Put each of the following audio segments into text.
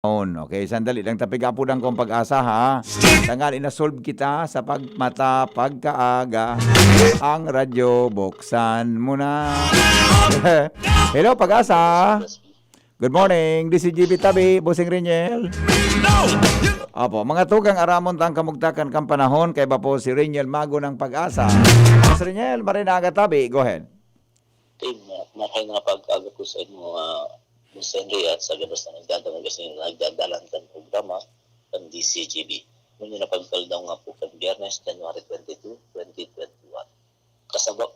Okay, sandali lang tapigapudan kong pag-asa ha. Tangal ina-solve kita sa pagmata pagkaaga. Ang radyo buksan mo na. Hello pag-asa. Good morning. This is GB Tabi, Bossing Reniel. Opo, mga tugang aramon tang kamugtakan kang panahon kay ba po si Reniel Mago ng pag-asa. Boss Reniel, Marinaga Tabi, go ahead. Makay nga pag-aga ko sa inyo Ms. Henry at sa gabas na nagdadamag kasi nagdadalan kan programa kan DCGB. Ngunit napagkaldaw nga po kan Biyernes, January 22, 2021.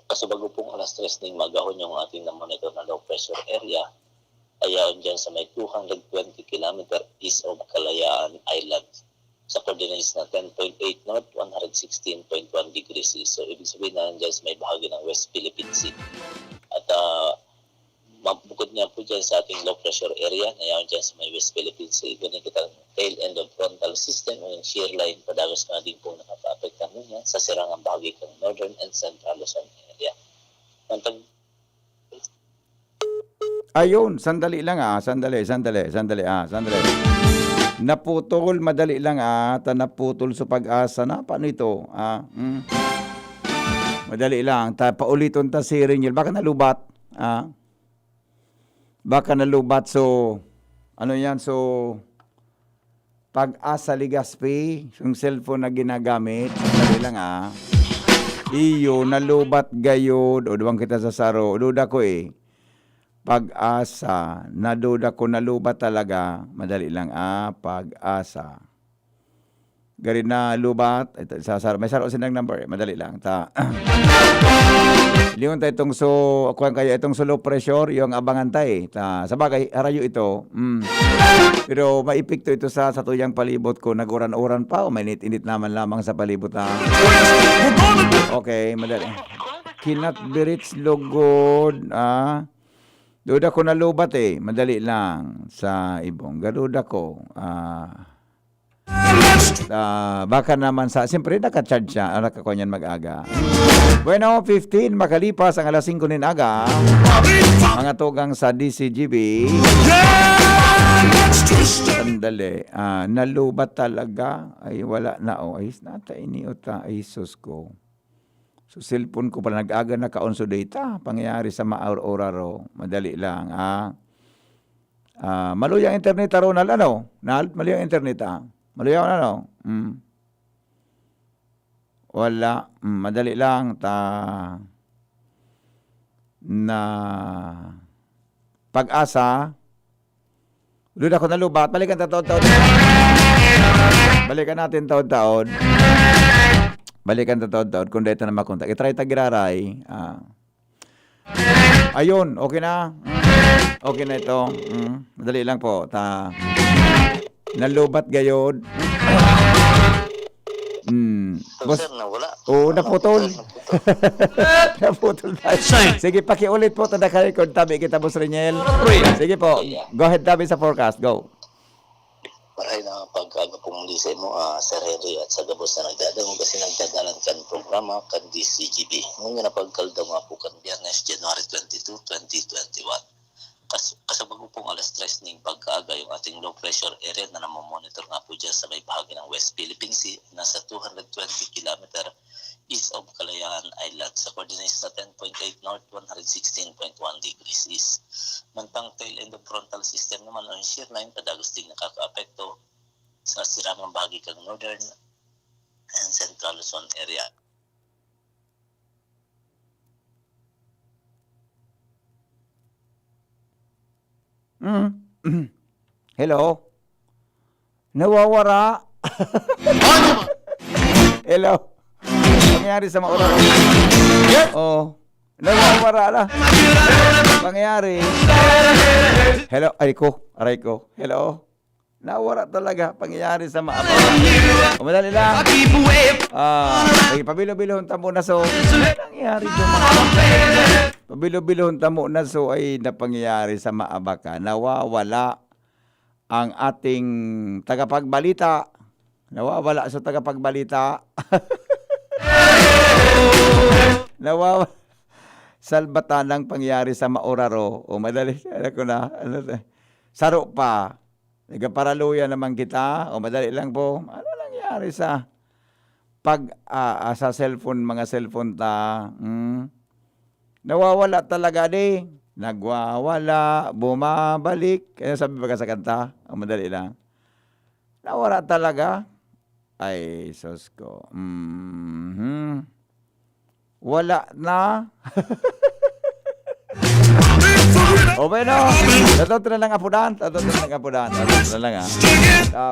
Kasabago pong alas 3 ng magahon yung ating na-monitor na low pressure area, ayaw dyan sa may 220 km east of Kalayaan Island sa coordinates na 10.8 north, 116.1 degrees east. So, ibig sabihin na dyan sa may bahagi ng West Philippine Sea. At bukod niya po dyan sa ating low pressure area na yan dyan sa may West Philippines Sea. Ganyan kita tail end of frontal system o yung shear line padagos nga din po nakapa-apektan mo yan sa sirangang bahagi ng northern and central Luzon area. Ayun, sandali lang sandali. Naputol, madali lang naputol sa pag-asa na. Paano ito? Madali lang. Pauliton ta si Reniel. Baka nalubat. Baka nalubat. So, ano yan? So, pag-asa Ligaspi, yung cellphone na ginagamit, madali lang iyo, nalubat gayod. O, duwang kita sa saro. Duda ko Pag-asa. Naduda ko nalubat talaga. Madali lang pag-asa. Gari na lubat. May saro sinang number. Madali lang. Liyon tayo itong itong low pressure, yung abangan tayo. Sabagay, harayo ito. Pero maipikto ito sa tuyang palibot ko. Naguran-uran pa o mainit-init naman lamang sa palibot Okay, madali. Cannot be reached lugod. Duda ko nalubat madali lang sa ibong. Gaduda ko. Baka naman siyempre naka-charge siya. Nakakunyan mag-aga. Bueno, 15 makalipas ang alas 5 aga. Mga tugang sa DCGB. Sandali. Nalubat talaga. Ay, wala na. Ay, natay ni Uta. Ay, sus ko. So, cellphone ko pala nag-aga na ka-on so data. Pangyayari sa ma-aurora. Madali lang. Maluyang internet Ronald, maluyang internet maluyang wala. Madali lang. Na pag-asa. Doon ako nalubat. Balikan taon-taon. Balikan natin taon-taon. Balikan taon-taon. Kung dito na makontak. I-try tagiraray. Ayun. Okay na. Okay na ito. Madali lang po. Nalubat gayod. Boss, nawala. Oo, naputol. Naputol tayo. Sige, pakiulit po. Tanda ka record. Tabi kita, Boss Reniel. Sige po. Go ahead, tabi sa forecast. Go. Maray na pag-aga po muli sa mo, Sir Henry at sa gabos na nagdadang kasi nagdadalan kan programa kan DCGB. Ngunit na pagkaldaw nga po kan Biyernes, January 22, 2021. Kasabago pong alas 3 ng pagkaaga yung ating low pressure area na namomonitor nga po dyan sa may bahagi ng West Philippine Sea nasa 220 km east of Kalayaan Island sa coordinates na 10.8 north, 116.1 degrees east. Mantang tail end of frontal system naman ang shear line padagos din nakaka-apekto sa sirangang bahagi kang northern and central Luzon area. Hello? Nawawara? Hello? Pangyari sa maura. Nawawara na. Pangyari. Hello? Aray ko. Hello? Nawawara talaga. Pangyari sa maura. Umadali lang. Pabilo-bilon tamo na so. Nangyari doon. Pabilo-bilon tamo na so ay napangyayari sa maabaka. Nawawala ang ating tagapagbalita. Nawawala sa tagapagbalita. Nawawala. Salbatan ng pangyayari sa maoraro. O madali. Saro pa. Nagparaluya naman kita. O madali lang po. Ano nangyari sa sa cellphone, mga cellphone ta? Nawawala talaga di. Nagwawala, bumabalik. Kaya sabi ba ka sa kanta? O madali lang. Nawala talaga. Ay, sus ko. Wala na. O bueno, tatot na lang apudan.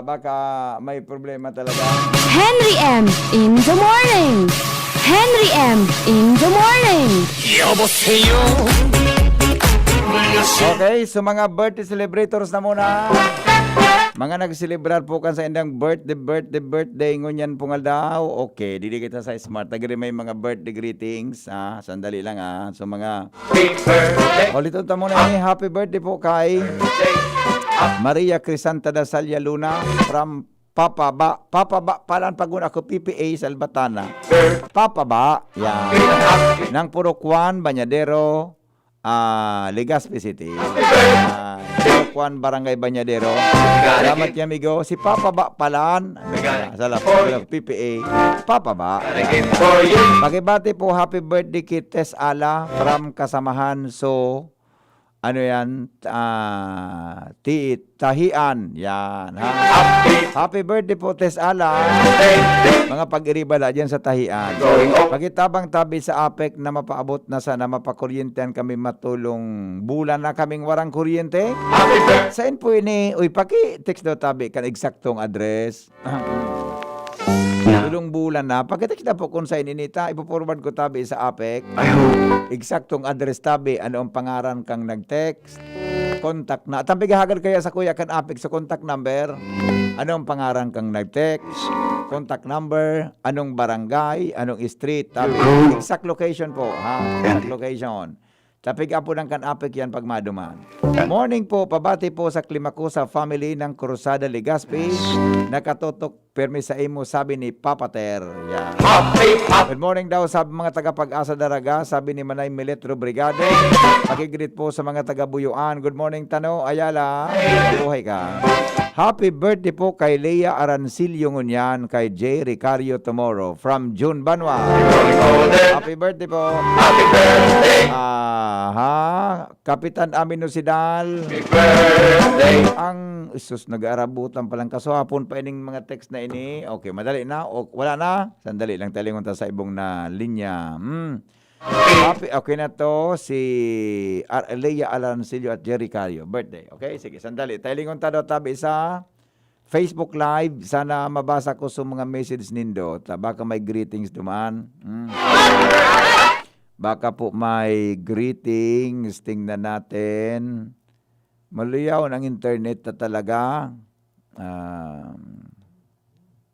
Baka may problema talaga. Henry M. in the morning. Henry M. in the morning. Okay, so mga birthday celebrators na muna. Mga nagselebrar po kan sa indang birthday ngunyan po nga daw. Okay, dili kita sa smart. Tagari may mga birthday greetings. Sandali lang So mga ulitin ta muna ini. Happy birthday po kay Maria Crisanta Dasalya Luna from Papaba palan pagun ako PPA Salbatana. Papaba. Yan. Nang Purokwan, Banyadero, Legazpi City. Juan Barangay Banyadero. Salamat niya amigo. Si Papa Ba Palan. Salamat PPA. Papa Ba. Pakibati po happy birthday kay Tess Ala from Kasamahan. So ano yan? Tahian. Yan. Happy birthday po Tess Ala. Mga pag-iribala dyan sa Tahian. Pakitabang tabi sa APEC na mapaabot na sana mapakuryentehan kami matulong bulan na kaming warang kuryente. Saan po ini? Uy, paki-text daw tabi kan eksaktong address. Tulong bulan na. Pagka-text na po kung saan inita, ipoforward ko tabi sa APEC. Eksaktong address tabi. Ano ang pangaran kang nag-text? Contact na. Tampi gahagad kaya sa kuya kan APEC sa contact number. Ano ang pangaran kang nag-text? Contact number. Anong barangay? Anong street? Tabi. Exact location po. Exact location. Tapig po ng kan-apik yan pag maduman. Morning po, pabati po sa Klimakusa family ng Cruzada Legazpi. Nakatutok permi sa imo, sabi ni Papater. Yan. Good morning daw sa mga taga-Pag-asa Daraga, sabi ni Manay Militro Brigade. Pakigreet po sa mga taga-Buyuan. Good morning Tano, Ayala. Buhay ka. Happy birthday po kay Leia Arancilio Ngunyan, kay J. Ricario tomorrow from June Banwa. Happy birthday po. Happy birthday. Kapitan Amino Sidal. Happy birthday. Ang isus nag-aarabutan palang kaswapon pa ining mga text na ini. Okay, madali na. Wala na. Sandali lang talingon ta sa ibong na linya. Happy, okay na to si Leia Arancilio at Jerry Cario. Birthday. Okay, sige, sandali. Talingon ta daw tabi sa Facebook Live. Sana mabasa ko sa mga message nindo. Baka may greetings dumaan. Baka po may greetings. Tingnan natin. Maluyaw ang internet na talaga.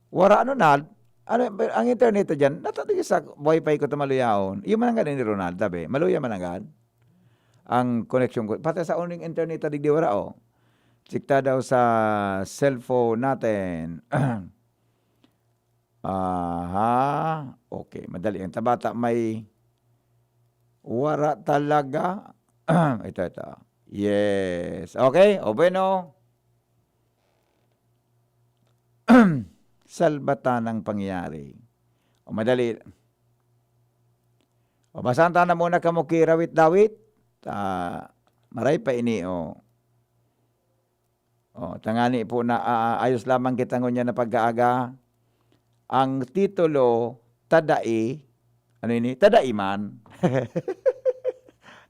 Wala ano na. Ang internet dyan, natatig sa wifi ko ito maluyahon. Yung mananggan ni Ronald, tabi. Maluya mananggan. Ang connection ko. Pati sa uning internet, tadig di wala, Sikta daw sa cellphone natin. Okay, madali. Ang tabata may wara talaga. Ito. Yes. Okay, o bueno. Salbatan ng pangyayari. O madali. O basahan na muna kamo kirawit-dawit. Maray pa ini, O tangani po na ayos lamang kita ngunya na pag-aaga. Ang titulo, Tadai. Ano ini? Tadaiman.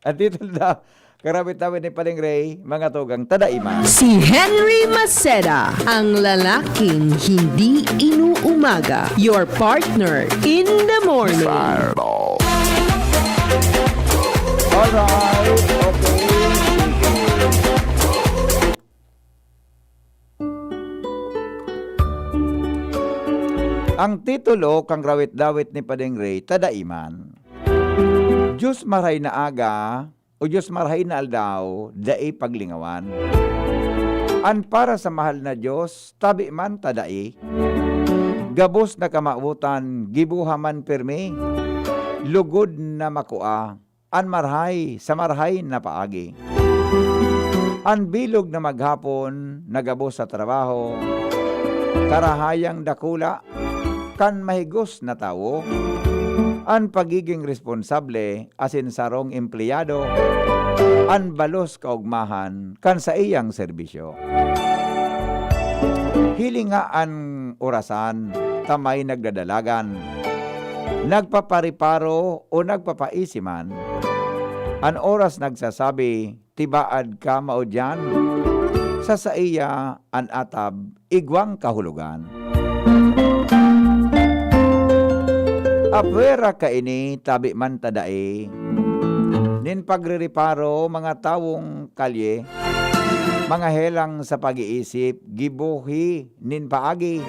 Ang titulo daw, karawit-dawit ni Paling Ray, mga tugang Tadaiman. Si Henry Maceda, ang lalaking hindi inuumaga. Your partner in the morning. Fireball. Alright, okay. Ang titulo kang rawit-dawit ni Paling Ray, Tadaiman. Diyos maray na aga, o Diyos marhay na aldaw, dae paglingawan. An para sa mahal na Diyos, tabi man tadai. Gabos na kamautan, gibuhaman permi. Lugod na makua, an marhay, sa marhay na paagi. An bilog na maghapon, nagabos sa trabaho, karahayang dakula, kan mahigos na tao, an pagiging responsable, asin sarong empleyado, an balos kaugmahan, kan sa iyang serbisyo. Hilingaan orasan, tamay nagdadalagan, nagpapariparo o nagpapaisiman, an oras nagsasabi, tibaad ka maudyan, sa iya an atab, igwang kahulugan. Apwera ka ini, tabi man tadae, nin pagririparo mga tawong kalye, mga helang sa pag-iisip, gibuhi, nin paagi,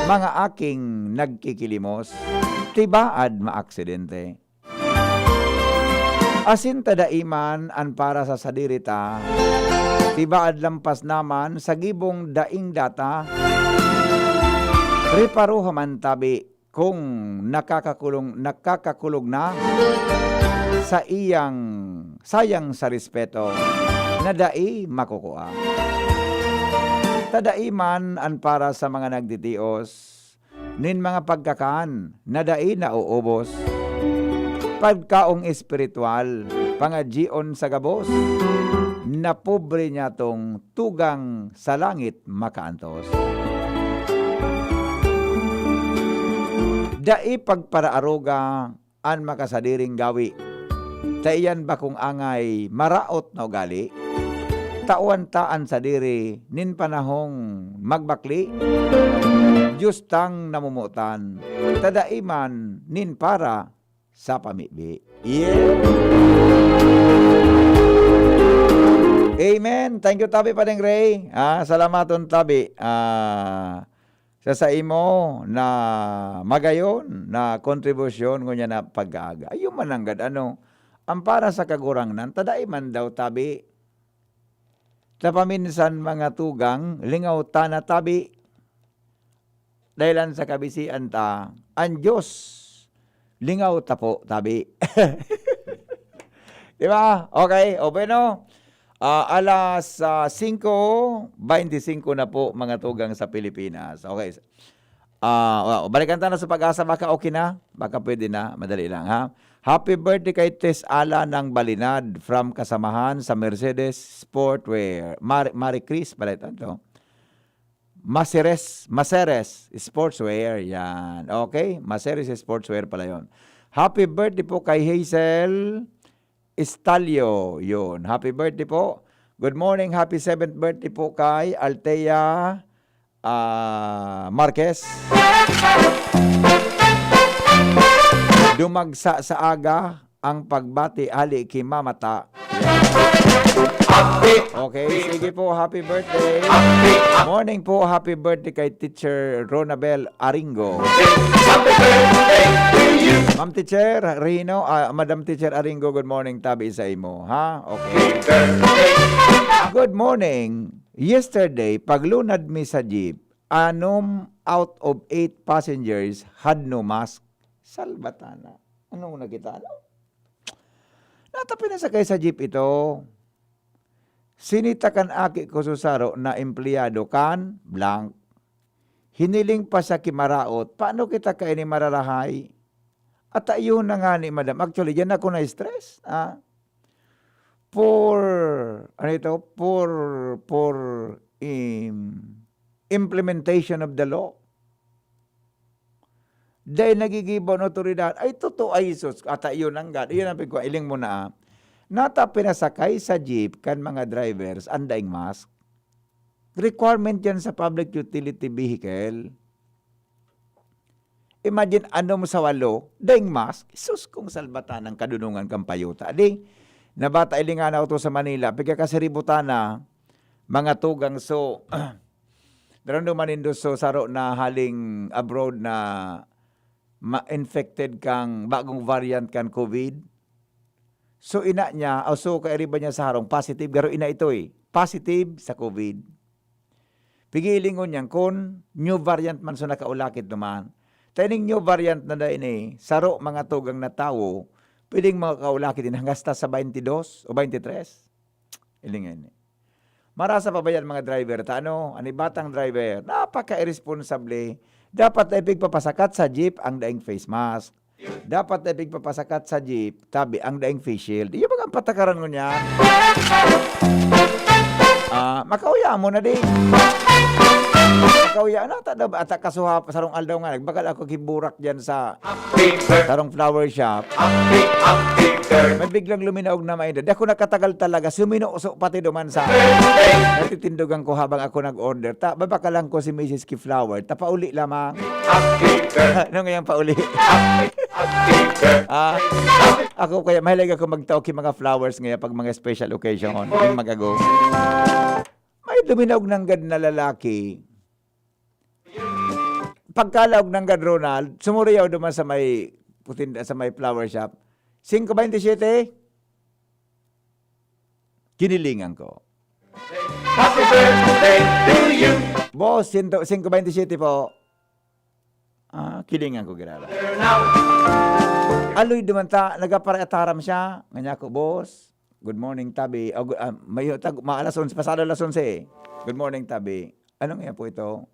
mga aking nagkikilimos, tibaad maaksidente. Asin tadaiman an para sa sadirita, tibaad lampas naman sa gibong daing data, riparo haman tabi kung nakakakulog na sa iyang sayang sa respeto, na dai makukuha. Tadaiman an para sa mga nagtitios, nin mga pagkakaan na dai nauubos, pagkaong espiritual, pangadjion sa gabos, na pobre niya tong tugang sa langit makaantos. Dai pagparaaruga an makasadiring gawi, taiyan ba kung angay maraot na ugali, tauan taan sa diri, nin panahong magbakli, Diyos tang namumutan, tadaiman nin para sa pamibi. Yeah! Amen! Thank you, Tabi Padeng Ray. Salamaton, Tabi. Sa imo na magayon na kontribusyon ngunya na pag-aaga. Ayun mananggad, ang para sa kagurangnan, tadaiman daw, Tabi. Tapaminsan mga tugang, lingaw ta na tabi. Dahilan sa kabisian ta, ang Diyos, lingaw ta po, tabi. Diba? Okay, open no? Alas 5:25 na po mga tugang sa Pilipinas. Okay. Balikan tayo sa pag-asa, baka okay na? Baka pwede na, madali lang ha. Happy birthday kay Tess Ala ng Balinad from kasamahan sa Mercedes Sportwear. Marie Chris, pala ito. Maseres Sportswear, yan. Okay, Maseres Sportswear pala yon. Happy birthday po kay Hazel Estalio, yun. Happy birthday po. Good morning, happy 7th birthday po kay Altea Marquez. Dumagsa sa aga ang pagbati ali kay Mamata. Okay, sige po, happy birthday. Morning po, happy birthday kay Teacher Ronabel Aringo. Ma'am Teacher Rino, Madam Teacher Aringo, good morning, tabi sa imo, ha? Okay. Good morning. Yesterday, paglunad mi sa jeep, 6 out of 8 passengers had no mask. Salbatana. Ano nakita? Natapin na sa kay sa jeep ito. Sinitakan aki ko susaro na empleyado kan blank. Hiniling pa sa kimaraot. Paano kita kaini mararahay? At ayun na nga ni madam. Actually, yan ako na-stress. For implementation of the law. Dahil nagigibon otoridad, ay totoo ay Isus, at yun ang God, yun ang pagkuha, iling mo na, nata pinasakay sa jeep kan mga drivers, andaing mask. Requirement yan sa public utility vehicle. Imagine, mo sa walo, daing mask, Isus kung salbatan ng kadunungan kang payuta. Adi, nabata ilingan ako to sa Manila, pagkakasiributan na, mga tugang so, darando manindo so saro na haling abroad na ma-infected kang bagong variant kan COVID. So ina niya, so kairiba niya sa harong, positive, garo ina ito positive sa COVID. Pigilingon niyan, kung new variant man so nakaulakit naman, taining new variant na dahil saro mga tugang na tao, pwedeng makaulakit din hanggang sa 22 o 23. Ilingin Marasa pa ba yan mga driver? Ani batang driver, napaka-irresponsable. Dapat na ipigpapasakat sa jeep ang daing face mask. Dapat na ipigpapasakat sa jeep, tabi ang daing face shield. Yung mga patakaran mo niya. Makauya mo na din. Makauya na, at kasuha pa sarong aldaw nga. Nagbakal ako kiburak dyan sa sarong flower shop. May biglang luminaog na may edad. Di ako nakatagal talaga. Suminuso pati duman sa natitindugan ko habang ako nag-order. Babakalan ko si Mrs. Kiflower. Pauli lamang. Ano ngayon pauli? Ako kaya mahilig ako magtaok yung mga flowers ngayon pag mga special occasion. Yung magago. May luminaog ng gad na lalaki. Pagkalaog ng gad Ronald, sumuriyaw duman sa may flower shop. 5:27. Kinilingan ko. Happy birthday to you. Boss, 5:27 po. Kilingan ko ginala. Aloy dumanta, nagaparataram siya. Nganya ko, boss. Good morning, tabi. Alas 11, pasado alas 11. Good morning, tabi. Ano nga po ito?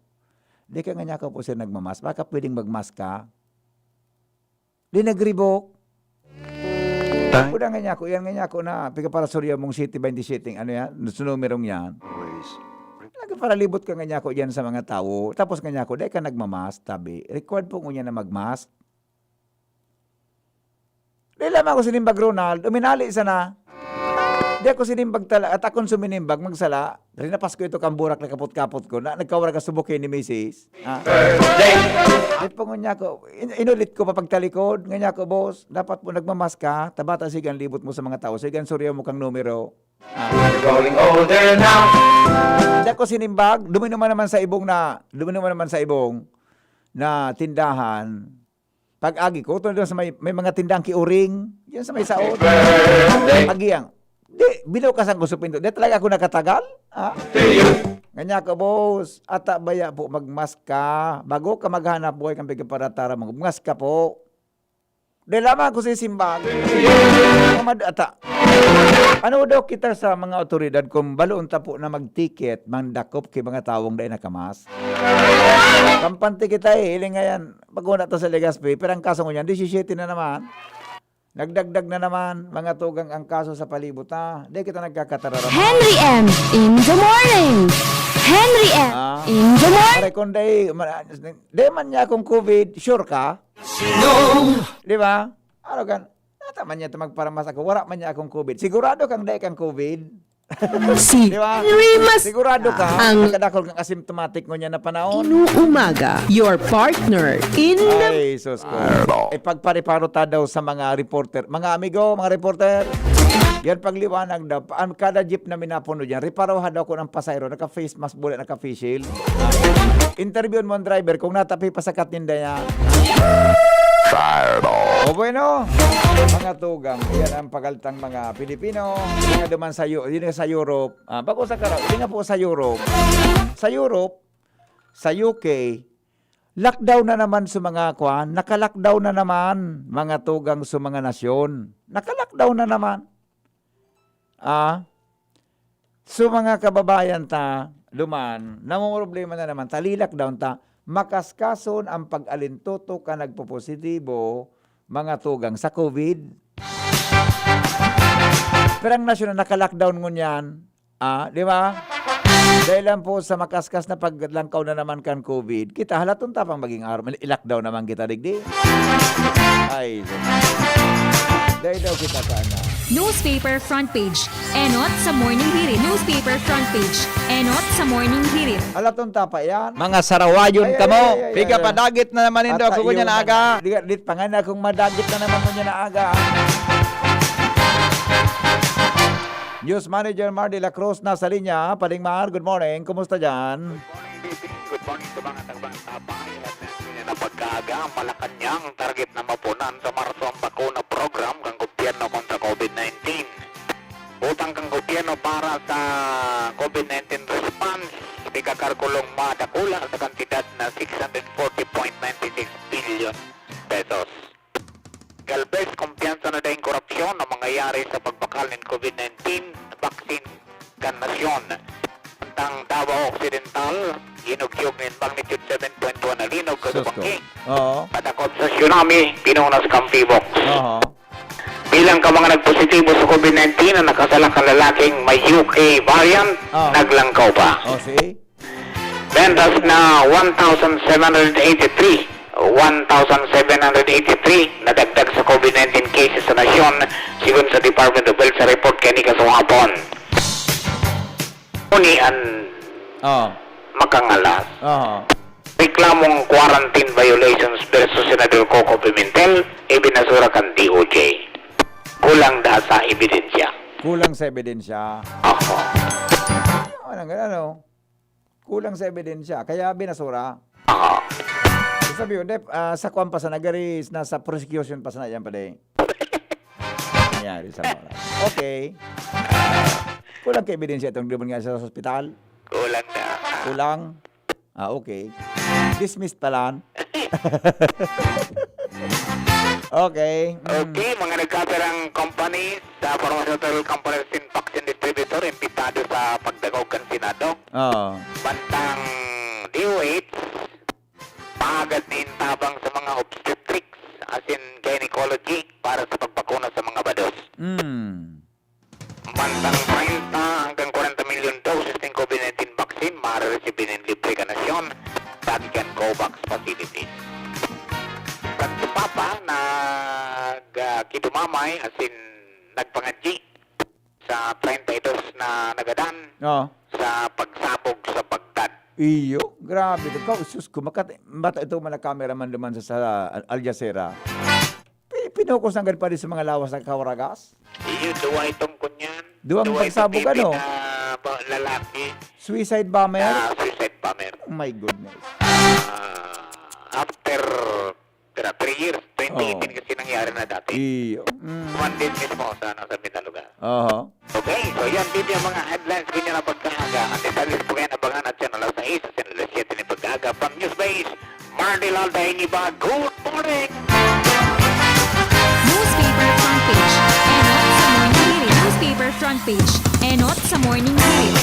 Di ka nganya ko po siya nagmamas. Baka pwedeng magmas ka? Di nagribok. Kuda nga niya ko, yan nga niya ko na, piga para surya mong city 27, ano yan, numerong yan. Para libot ka nga niya ko yan sa mga tao. Tapos nga niya ko, dahil ka nagmamas, tabi. Required po niya na magmask. Dahil lamang ako sinimbag Ronald, uminali sana. Di ako sinimbag tala, at akong suminimbag, magsala. Rinapas ko ito kamburak na kapot-kapot ko, na nagkawara ka subukin ni Mrs. Di po nga niya ko, inulit ko papagtalikod, nga niya ko, boss, dapat po nagmamas ka, tabata sigan libot mo sa mga tao, sigan surya mo kang numero. Growing older now. Di ako sinimbag, duminuman naman sa ibong na tindahan. Pag-agi ko, ito sa may mga tindang kiuring, yan sa may saot. Agiyang. Di, binukasan ko sa pinto. Di talaga ako nakatagal. Nganya ka, boss. Ata baya po magmask ka. Bago ka maghanap buhay kang pigaparatara, magmask ka po. Di lamang ako sisimbag. Ata. Ano daw kita sa mga otoridad kung baloon ta po na mag-ticket, mandakop kay mga tawong dahil nakamas? Kampante kita hiling ngayon. Pag-una to sa Legazpi, pero ang kaso ko yan, 17 na naman. Nagdagdag na naman, mga tugang ang kaso sa palibot na. Di kita nagkakatararap. Henry M. in the morning. Henry M. In the morning. Pare kung di man niya akong COVID, sure ka? Di ba? Ano kan? Nataman niya ito magparamas ako. Wala man niya akong COVID. Sigurado kang di kang COVID. Si Di ba? Henry Maceda, Sigurado ka. ang Nakadakol kang asymptomatic mo niya na panahon. inuumaga, your partner in the Ay, sus ko. Pagpariparo ta daw sa mga reporter. Mga amigo, mga reporter. Yan pagliwanag daw. Kada jeep na minapuno dyan, riparoha daw ko ng pasayro. Naka-face mask bullet, naka-face shield. Interviewin mo ang driver kung natapi pa sa katinda niya. O bueno, mga tugang, yan ang pagaltang mga Pilipino. Hindi nga duman sa Europe. Bago sa karaw, hindi nga po sa Europe. Sa Europe, sa UK, lockdown na naman sa mga kwan, naka-lockdown na naman mga tugang sa mga nasyon. Naka-lockdown na naman. So mga kababayan ta, duman, namumroblema na naman, tali-lockdown ta, makaskason ang pag-alintuto ka nagpo-positibo mga tugang sa COVID. Pero ang nasyon na naka-lockdown ngunyan, di ba? Dahil lang po sa makaskas na paglangkaw na naman kan COVID, kita halatong tapang maging araw. I-lockdown naman kita, digdi. Ay, dahil daw kita ka na. Newspaper front page. Enot sa Morning Hirit. Newspaper front page. Enot sa Morning Hirit. Halatong tapa yan. Mga sarawayon ka mo. Piga ay. padagit na naman indo ako kunya na aga. Dit pangan akong madagit na naman kunya na aga. News Manager Mar de la Cruz nasa linya. Paling Mar, good morning. Kumusta dyan? Good morning sa mga tagbang-tabay at na pagkaaga ang Malacanang target na mapunan sa Marso ang bakuna program kang gobyerno kontra COVID-19. Utang kang gobyerno para sa COVID-19 response ikakarkulong madakula sa kantidad na 640.96 billion pesos. Galvez, kumpiyansa na dahil korupsyon na mangyayari sa pagbakal ng COVID-19 vaccine kan nasyon. bantang Davao Occidental, ginugyog ng magnitude 7.1 na linog Sus ko. kasubangki. Oo. Patakot sa tsunami, pinunas kang Pibox. Oo. Bilang ka mga nagpositibo sa COVID-19 na nakasalak ang lalaking may UK variant, naglangkaw pa. Oh, see? Ventas na 1,783 nadagdag sa COVID-19 cases sa nasyon sigon sa Department of Health sa report kani kasungapon. Unian makangalas. Reklamong quarantine violations versus Senador Coco Pimentel ibinasura kan DOJ. Kulang da sa ebidensya. Kulang sa ebidensya. Oho. Ano? Kulang sa ebidensya. Kaya binasura. Oho. Sabi yun, sa kwan pa sa nagaris, nasa prosecution pa sa na yan pa de. Nangyari sa mga. Okay. Kulang ka ebidensya itong dumon nga sa hospital? Kulang na. Kulang? Okay. Dismissed pala. Okay. Okay, mga nagkasarang companies sa pharmaceutical companies in vaccine distributor impitado sa pagdagaw kan Senado. Bantang DOH pagad din tabang sa mga obstetrics as in gynecology para sa pagpakuna sa mga bados. Bantang 30 hanggang 40 million doses ng COVID-19 vaccine ma-receive ng libre ka nasyon sa ating COVAX facilities. Papa nagkidumamay as in nagpangadji sa 32 na nagadan sa pagsabog sa Baghdad. Iyo, grabe. Ikaw, sus ko, bata ito mga cameraman naman sa Al Jazeera. Pinukos ng pa rin sa mga lawas ng Kawaragas. Iyo, duwa itong kunyan. Duwang pagsabog ano? Lalaki. Suicide bomber? Suicide bomber. Oh my goodness. After 3 years, 2018 kasi nangyari na dati. Iyo. One din mismo sa Minaluga. Okay, so yan din yung mga headlines ganyan na pagkaaga. Ang detalles po kayo abangan at channel sa 6 sa channel 7 ni pagkaaga from Newsbase. Mardy Lalday ni ba? Good morning! Newspaper front page. Enot sa morning hirit. Newspaper front page. Enot sa morning hirit.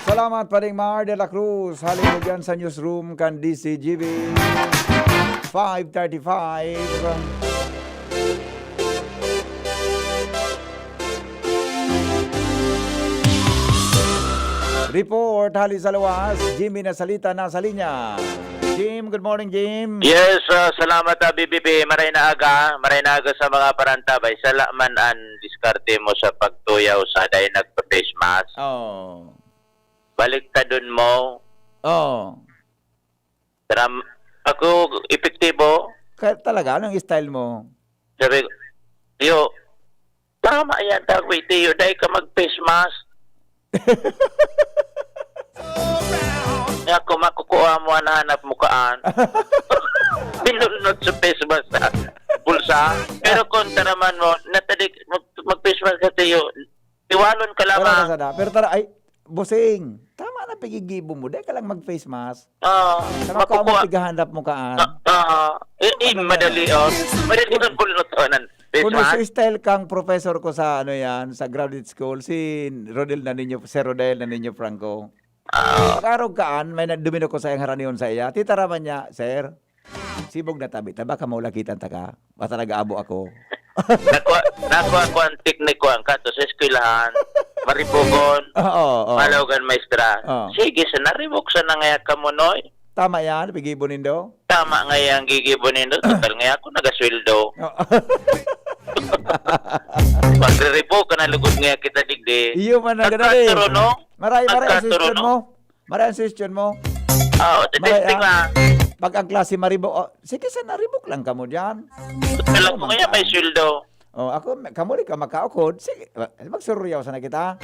Salamat pa rin Mar de la Cruz. Halin mo dyan sa newsroom kan DCGB 5:35. Report, hali sa luwas. Jimmy na salita na sa linya. Jim, good morning, Jim. Yes, salamat BBP. Maray na aga sa mga parantabay. Salaman an diskarte mo sa pagtuyaw sa dahil nagpa-face mask. Balik ta dun mo. Ako, epektibo. Kaya talaga, anong style mo? Sabi ko, Tiyo, tama yan, Tagway, Tiyo, dahil ka mag-face mask. Ako makukuha mo ang hanap mukaan. Pinunod sa face mask sa bulsa. Pero kontra naman mo, natadik, mag-face mask ka, Tiyo. Iwalon ka lamang. Pero tara, ay, Busing, tama na pigigibo mo. Dahil ka lang mag-face mask. Makukuha mo pigahandap mo kaan. Madali ang pulutonan. Kung style kang professor ko sa sa graduate school, si Rodel na ninyo Franco. Karog kaan, may dumino ko sa iyang haraniyon sa iya. Titaraman niya, sir, sibog na tabi. Baka maulakitan ta ka. Basta nag-aabo ako. Nakuha ko ang teknik ko ang kato sa eskwelahan. Maribugon. Malawagan maestra. Sige, sa naribok sa nangaya ka mo, Noy. Tama yan, pigibonin daw. Tama nga yan, gigibonin daw. Total nga ako nagasweldo. Pagre-repo ka na lugod nga kita digdi. Iyo man na ganun eh. Maray ang suggestion mo. Testing lang. Pag ang klase maribok, sige sa naribok lang kamo dyan. Alam mo kaya may sweldo. Kamo rin ka makaukod. Sige, magsuryaw sana kita.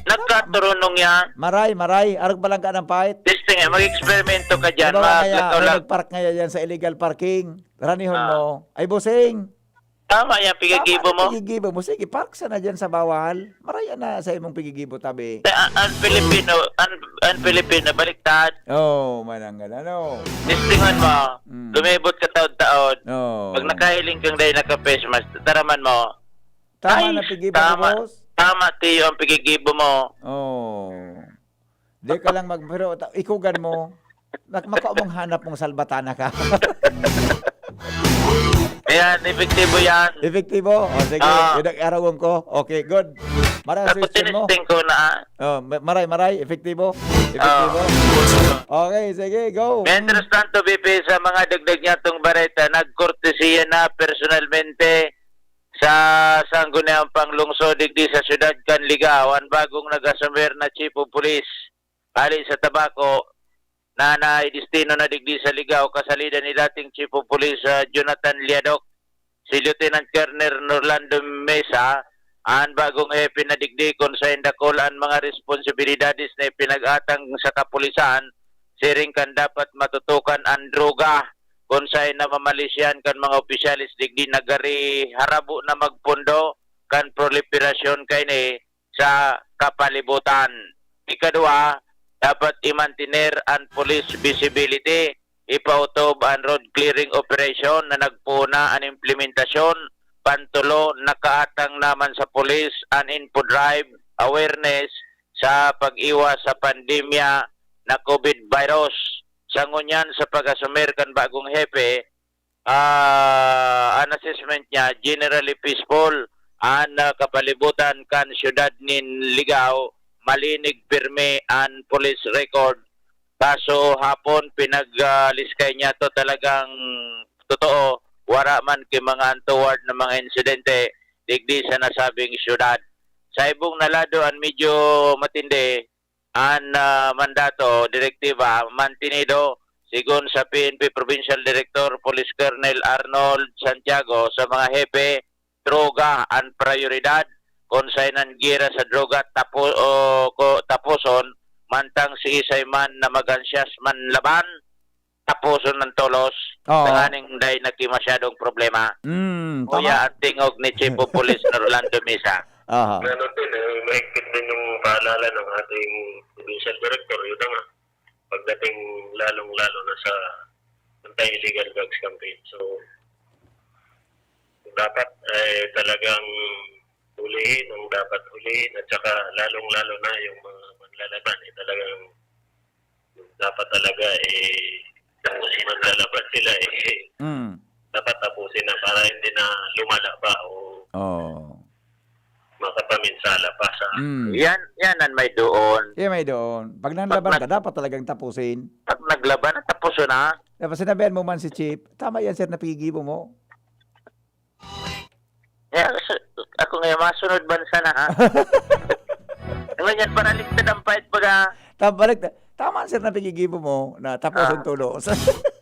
Nagkaturunong yan. Maray. Arag ba lang ka ng fight? Testing nga, mag-eksperimento ka dyan. Nag-park ngayon yan sa illegal parking. Ranihon mo. Ay, Busing. Tama yan, pigigibo mo. Pigigibo mo. Sige, park sana dyan sa bawal. Maraya na sa imong pigigibo tabi. Ang Filipino, baliktad. Mananggal. Testingan mo. Lumibot ka taon-taon. Pag nakahiling kang dahil naka-face mask, taraman mo. Tama na pigigibo mo, boss? Tama, Tiyo, ang pigigibo mo. Di ka lang pero ikugan mo. Makao mong hanap mong salbatana ka. Yan, epektibo yan. Epektibo? O sige, yun ang arawon ko. Okay, good. Maray ang Tapos suggestion mo. tinisting ko na. Maray. Epektibo. Epektibo. Okay, sige, go. Mientras tanto, BP, sa mga dagdag niya itong bareta, nagkortesiya na personalmente sa sangguniang panglungsod digdi sa syudad Canligao ang bagong nag-assumer na Chief of Police ali sa Tabaco na naidestino na digdi sa Ligao kasalida ni dating Chief of Police Jonathan Liadok, si Lieutenant Colonel Orlando Mesa, ang bagong pinadigdi kung sa indakol ang mga responsibilidades na pinag-atang sa kapulisan, siring kan dapat matutukan ang droga kung sa'y namamalisyan kan mga opisyalis digdi nagari harabo na magpundo kan proliferasyon kay ni sa kapalibutan. Ikadua, dapat i-maintainer ang police visibility, ipautob ang road clearing operation na nagpuna ang implementasyon, pantulo nakaatang naman sa police ang info drive awareness sa pag-iwas sa pandemya na COVID virus. Sa ngunyan sa pag-assumer kan bagong hepe, ang assessment niya generally peaceful, ang kapalibutan kan syudad nin Ligao malinig pirme ang police record. Kaso hapon pinag-liskay niya to talagang totoo, wara man kay mga untoward na mga insidente digdi sa nasabing syudad. Sa ibong nalado ang medyo matindi ang mandato, direktiba, mantinido, sigon sa PNP Provincial Director, Police Colonel Arnold Santiago, sa mga hepe, droga ang prioridad, kung sa'y nangira sa droga tapuson, mantang si isay man na magansyas man laban, tapuson ng tolos, tanganing day nagkimasyadong problema. Kuya ang tingog ni Chief of Police Orlando Mesa. Ganon din, mahigpit din yung paalala ng ating provincial director. Yun na nga, pagdating lalong-lalo na sa anti-illegal drugs campaign. So, dapat talagang hulihin ang dapat hulihin at saka lalong-lalo na yung mga manlalaban. Talagang dapat talaga manlalaban sila dapat tapusin na para hindi na lumala pa o makapaminsala pa sa... Yan ang may doon. Yan may doon. Pag nanlaban ka, dapat talagang tapusin. Pag naglaban, tapusin na. Dapat sinabihan mo man si Chief, tama yan sir, napigibo mo. Ako ngayon, masunod bansa na ha. Ngayon, paraligtad ang fight baga. Tama sir, napigibo mo na tapusin tulos.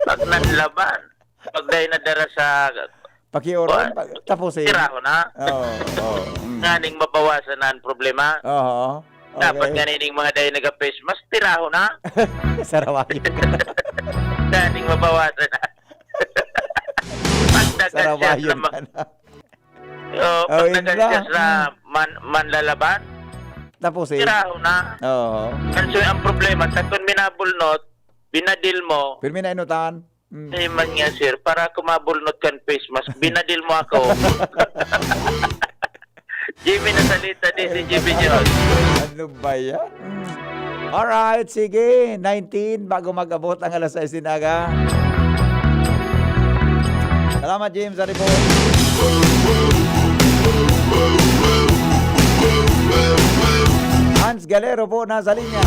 Pag nanlaban, pag dahil nadara sa... Pakiuron, tapusin. Tiraho na. Nganing mabawasan na ang problema. Okay. Dapat ganining mga dahil nag-face mask, tiraho na. Sarawayo ka na. Nganing mabawasan na. Sarawayo ka na. Pag nag-adjust na manlalaban, tapusin. tiraho na. So, ang problema, takon minabulnot, binadil mo. Pero minainutan. Man nga sir, para kumabulnot kan face mask, binadil mo ako. Jimmy na salita din si Jimmy John. Ano ba yan? Alright, sige. 19 bago mag-abot ang alas 6 aga. Salamat Jim sa report. Hans Galero po nasa linya.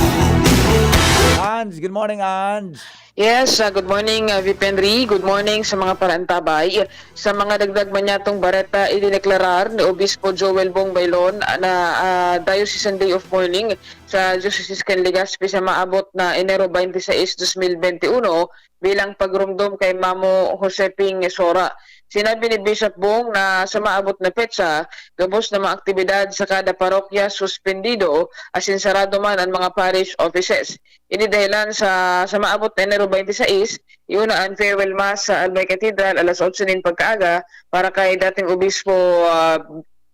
Hans, good morning Hans. Yes, good morning VP Henry. Good morning sa mga parantabay. Sa mga dagdag manyatong bareta, idineklarar ni Obispo Joel Bong Bailon na Diocesan Day of Mourning sa Diocese Canligaspi sa maabot na Enero 26, 2021 bilang pagrumdum kay Mamo Joseping Sora. Sinabi ni Bishop Bong na sa maabot na petsa, gabos na mga aktibidad sa kada parokya suspendido asin sarado man ang mga parish offices. Ini dahilan sa maabot na Enero 26, iuna ang farewell mass sa Albay Cathedral alas 8 nin pagkaaga para kay dating Obispo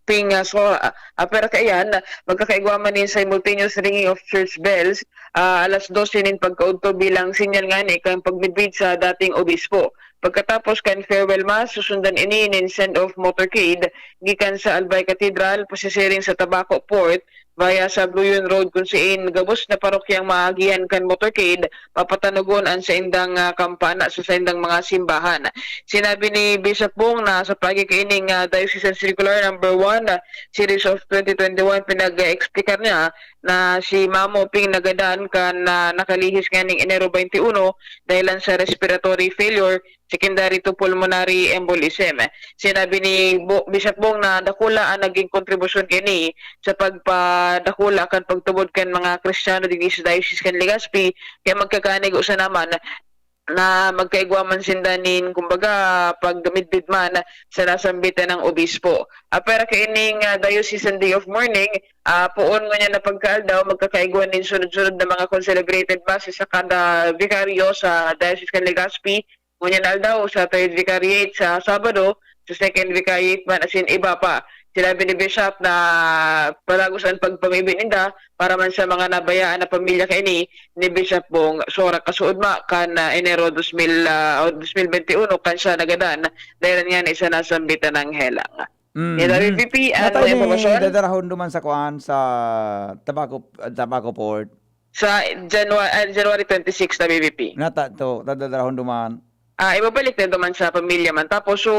Ping Sora. Pero kayan, magkakaigwaman ni simultaneous ringing of church bells alas 12 nin pagkaudto bilang sinyal nga ni kang pagbibid sa dating Obispo. Pagkatapos kan farewell mass, susundan ini nin send-off motorcade gikan sa Albay Cathedral pasisiring sa Tabaco Port via sa Bluyon Road kung siin gabos na parokyang maagihan kan motorcade papatanugon ang sa indang kampana sa indang mga simbahan. Sinabi ni Bishop Bong na sa pagkikaining Diocesan Circular number 1 series of 2021 pinag-explicar niya na si Mamo Ping nagadaan kan nakalihis nganing Enero 21 dahilan sa respiratory failure secondary to pulmonary embolism. Sinabi ni Bishop Bong na dakula ang naging kontribusyon kini sa pagpadakula kan pagtubod kan mga Kristiyano dinhi sa Diocese kan Legazpi kaya magkakanig usa naman na magkaigwaman sindanin kumbaga paggamidbid man sa nasambitan ng obispo. Pero kaining Diocesan Day of Mourning, puon nga niya na pagkaaldaw magkakaigwan din sunod-sunod na mga celebrated masses sa kada vicaryo sa Diocese kan Legazpi. Ngunyan aldaw sa third vicariate sa Sabado, sa second vicariate man asin iba pa. Sinabi ni Bishop na palagusan pagpamibininda para man sa mga nabayaan na pamilya kaini ni Bishop Bong Sora kasuudma kan Enero 2021 kan siya nagadan dahil nga na isa nasambitan ng helang. VP, ano yung informasyon? Dadarahon duman sa kuan sa Tabaco Port. Sa January 26 na BVP. Nata to, dadarahon duman. Ibabalik na naman sa pamilya man. Tapos, so,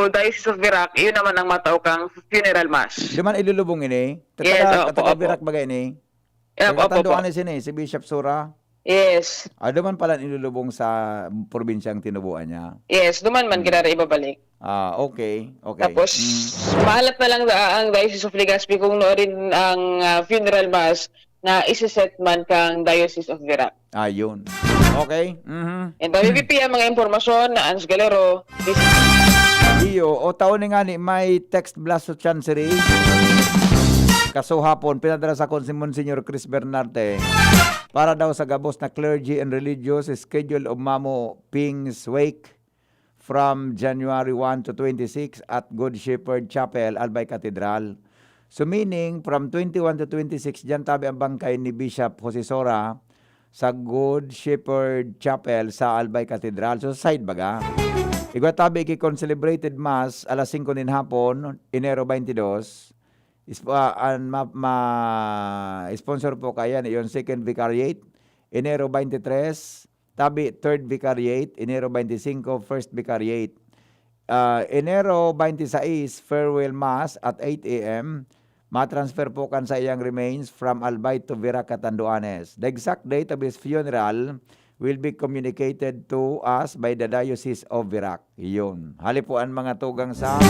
Diocese of Virac, yun naman ang matao kang funeral mass. Duman ilulubong ini? Yes, opo. Virac bagay ini? Tatanduan ni si Bishop Sura? Yes. Duman pala ilulubong sa probinsyang tinubuan niya? Yes, duman man kinara ibabalik. Okay. Tapos, mahalat na lang ang Diocese of Legazpi kung noorin ang funeral mass na isiset man kang Diocese of Virac. Yun. Okay. And VP ang mga informasyon na Ans Galero. Iyo, taon nga ni may text blast sa Chancery. Kaso hapon, pinadala sa si Monsignor Chris Bernarte para daw sa gabos na clergy and religious schedule of Mamo Ping's wake from January 1 to 26 at Good Shepherd Chapel, Albay Cathedral. So meaning, from 21 to 26, dyan tabi ang bangkay ni Bishop Jose Sora sa Good Shepherd Chapel sa Albay Cathedral. So side baga. Igwa tabi ki-concelebrated mass alas 5 din hapon, Enero 22. Sponsor po kaya na yung second vicariate, Enero 23. Tabi third vicariate, Enero 25, first vicariate. Enero 26, farewell mass at 8 a.m. Matransfer po kan sa iyang remains from Albay to Virac, Catanduanes. The exact date of his funeral will be communicated to us by the Diocese of Virac. Iyon. Halipuan mga tugang sa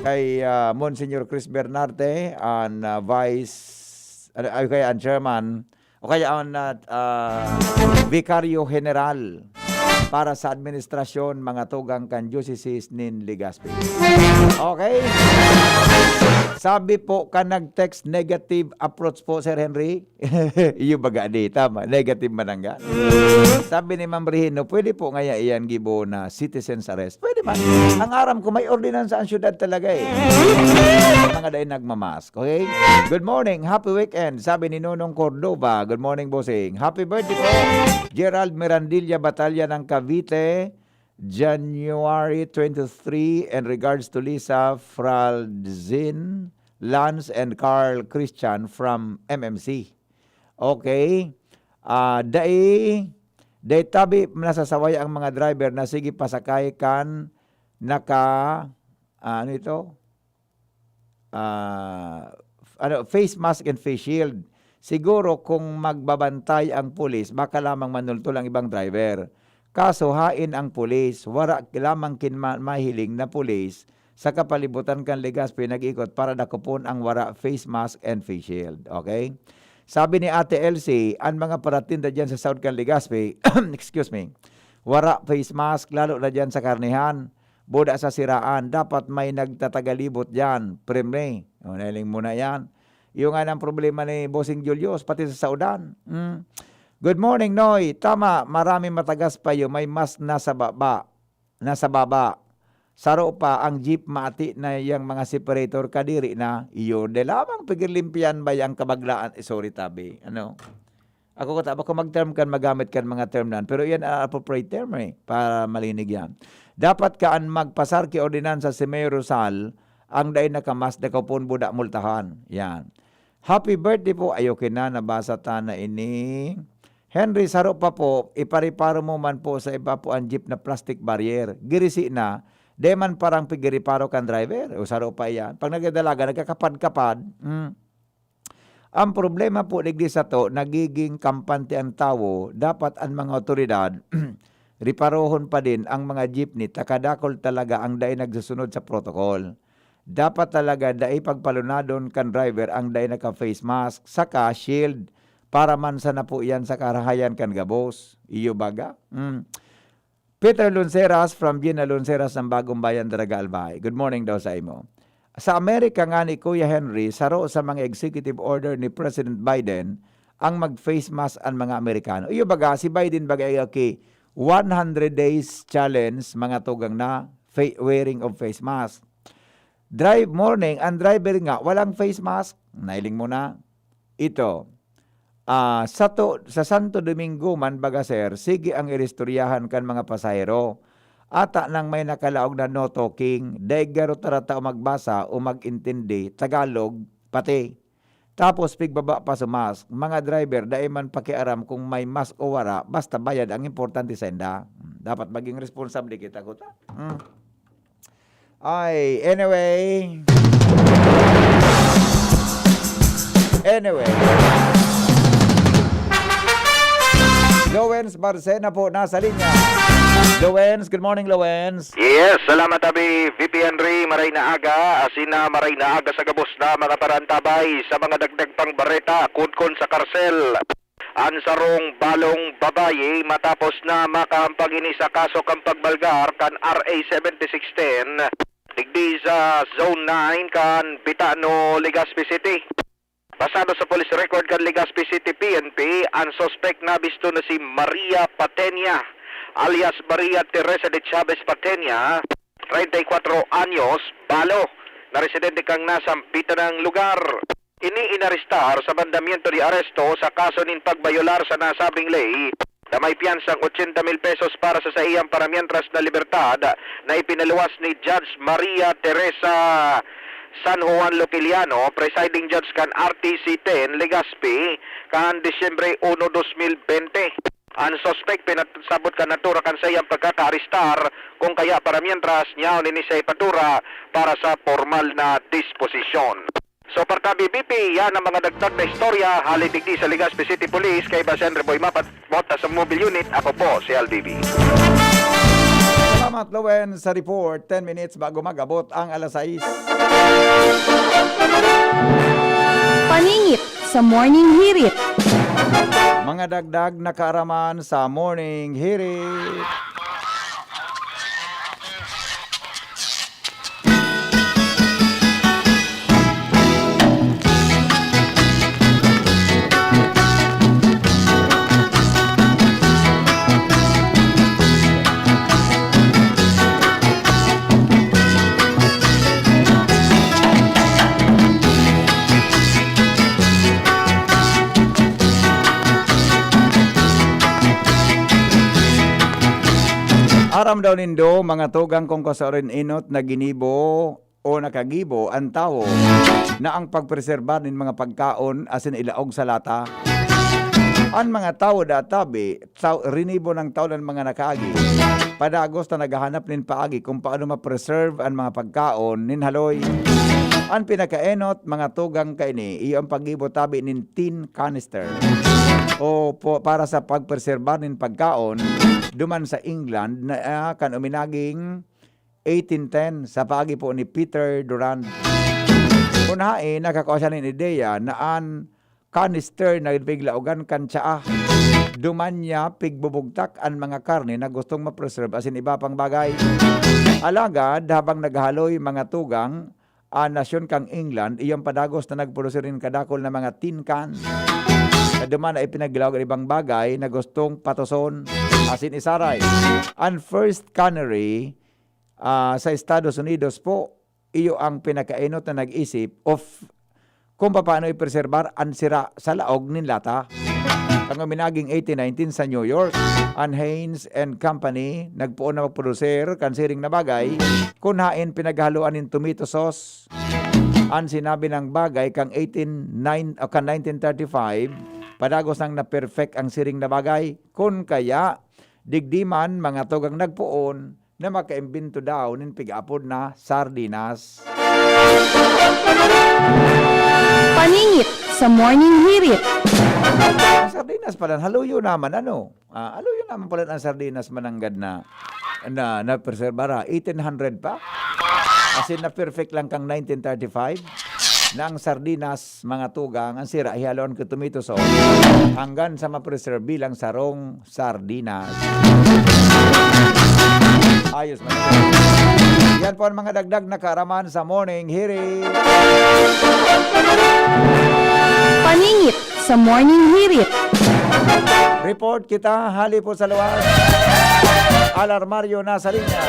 kay Monsignor Chris Bernarte and kaya ang chairman o kaya ang Vicario General para sa administrasyon mga tugang kan Diocese nin Legazpi. Okay? Sabi po ka nag-text negative approach po, Sir Henry. Iyo baga di, tama. Negative manangga. Sabi ni Ma'am Rihino, pwede po ngaya iyan gibo na citizen's arrest. Pwede man. Ang aram ko may ordinansa ang syudad talaga eh. Mga dahil nagmamask. Okay? Good morning. Happy weekend. Sabi ni Nonong Cordova. Good morning, bossing. Happy birthday po. Gerald Mirandilla Batalya ng Cavite. January 23, and regards to Lisa Fraldzin, Lance, and Carl Christian from MMC. Okay. Day tabi nasasaway ang mga driver na sige pasakay kan face mask and face shield. Siguro kung magbabantay ang pulis, baka lamang manultol ang ibang driver. Kaso hain ang pulis, wala lamang mahiling na pulis sa kapalibutan kan Legazpi nag-ikot para dakupon ang wara face mask and face shield. Okay? Sabi ni Ate Elsie, ang mga paratinda dyan sa South kan Legazpi, excuse me, wara face mask, lalo na dyan sa karnihan, boda sa siraan, dapat may nagtatagalibot dyan, premre. Nailing muna yan. Yung nga ng problema ni Bossing Julius, pati sa Saudan. Good morning, Noy. Tama, marami matagas pa yun. May mas nasa baba. Saro pa ang jeep mati na yung mga separator kadiri na iyo. De lamang pigirlimpian ba yung kabaglaan? Sorry, tabi. Ako mag-term kan, magamit kan mga term nan. Pero yan appropriate term para malinig yan. Dapat kaan magpasar ki ordinansa si Mayor Rosal ang day nakamas na kapon budak multahan. Yan. Happy birthday po. Ayokin na, nabasa ta na ini. Henry, saro pa po, ipariparo mo man po sa iba po ang jeep na plastic barrier. Girisi na, di man parang pigiriparo kan driver. O saro pa yan. Pag nagdalaga, nagkakapad-kapad. Ang problema po digdi sa to, nagiging kampante ang tao, dapat ang mga otoridad, riparohon pa din ang mga jeepney, takadakol talaga ang dai nagsusunod sa protocol. Dapat talaga dai pagpalunadon kan driver ang dai naka-face mask, saka shield, para mansa na po yan sa karahayan kan gabos. Iyo baga? Peter Lunceras from Gina Lunceras ng Bagong Bayan, Daraga Albay. Good morning daw sa imo. Sa Amerika nga ni Kuya Henry, saro sa mga executive order ni President Biden ang mag-face mask ang mga Amerikano. Iyo baga, si Biden baga okay, 100 days challenge mga tugang na wearing of face mask. Drive morning, ang driver nga, walang face mask. Nailing mo na. Ito, sa Santo Domingo man baga sir, sige ang iristoryahan kan mga pasahero. Ata nang may nakalaog na no talking, daigaro tarata o magbasa o magintindi, Tagalog, pati. Tapos pigbaba pa sa mask, mga driver, dahil man pakiaram kung may mask o wara, basta bayad, ang importante sa enda. Dapat maging responsable kita ko ta. Ay, anyway. Lowens Marcena po, nasa linya. Lowens, good morning Lowens. Yes, salamat abi VP Henry, maray na aga, asina maray na aga sa gabos na mga parantabay sa mga dagdag pang bareta, kudkon sa karsel. Ang sarong balong babaye matapos na makahampagini sa kaso kang pagbalgar kan RA 7610, digdi sa Zone 9 kan Bitano, Legazpi City. Pasado sa police record kan Legazpi City PNP, ang suspect na bisto na si Maria Patenya, alias Maria Teresa de Chavez Patenya, 34 anyos, balo, na residente kang nasampitan ng lugar. Ini inarestar sa mandamiento de aresto sa kaso nin pagbayolar sa nasabing ley na may piyansang 80,000 pesos para sa iyang paramientras na libertad na ipinaluwas ni Judge Maria Teresa San Juan Lopiliano, presiding judge kan RTC 10 Legazpi kan Disyembre 1, 2020. Ang suspect pinasabot kan natura kan sa iyang pagkakaaristar kung kaya para mientras niya ni sa ipatura para sa formal na disposisyon. So para BBP, yan ang mga dagdag na istorya halidigdi sa Legazpi City Police kay Basen Reboy Mapat Mota sa mobile unit. Ako po si LBB. Salamat Lowen sa report. 10 minutes bago magabot ang alas 6. Paningit sa Morning Hirit. Mga dagdag na kaaraman sa Morning Hirit. Aram daw nindo, mga tugang kong kasarin inot na ginibo o nakagibo ang tao na ang pagpreserbar ng mga pagkaon asin ilaog sa lata. Ang mga tao databi, rinibo ng tao ng mga nakaagi. Padagos na naghahanap nin paagi kung paano ma-preserve ang mga pagkaon nin haloy. Ang pinakaenot, mga tugang kaini, iyo ang pagibo tabi nin tin canister. O para sa pagpreserbar nin pagkaon, duman sa England na kan uminaging 1810 sa paagi po ni Peter Durand. Unahin, nakakawa siya ng ideya na ang canister na piglaogan kan tsaa. Duman niya pigbubugtak ang mga karne na gustong ma-preserve asin iba pang bagay. Alagad, habang naghaloy mga tugang, nasyon kang England, iyong padagos na nagproduce rin kadakol na mga tin can. Duman na ipinaglawag ang ibang bagay na gustong patuson asin isaray. Ang first cannery sa Estados Unidos po, iyo ang pinakainot na nag-isip of kung paano i-preserbar ang sira sa laog nin lata. Ang minaging 1819 sa New York, ang Haynes and Company nagpuon na magproducer kansiring na bagay kung hain pinaghaluan ng tomato sauce Ang sinabi ng bagay kang 1935, padagos nang na-perfect ang siring na bagay. Kun kaya, digdiman mga tugang nagpuon na makaimbento daw nin pig-apod na sardinas. Paningit sa Morning Hirit. Ang sardinas pala, haluyo naman, ano? Haluyo naman pala ang sardinas mananggad na preserbara. 1800 pa? Kasi na-perfect lang kang 1935 na ang sardinas, mga tugang, ang sira, hihalon ko tomato sauce hanggang sa ma-preserve bilang sarong sardinas. Ayos man. Yan po ang mga dagdag na kaaraman sa Morning Hirit. Paningit sa Morning Hirit. Report kita, hali po sa luwas. Alarmaryo nasa linya.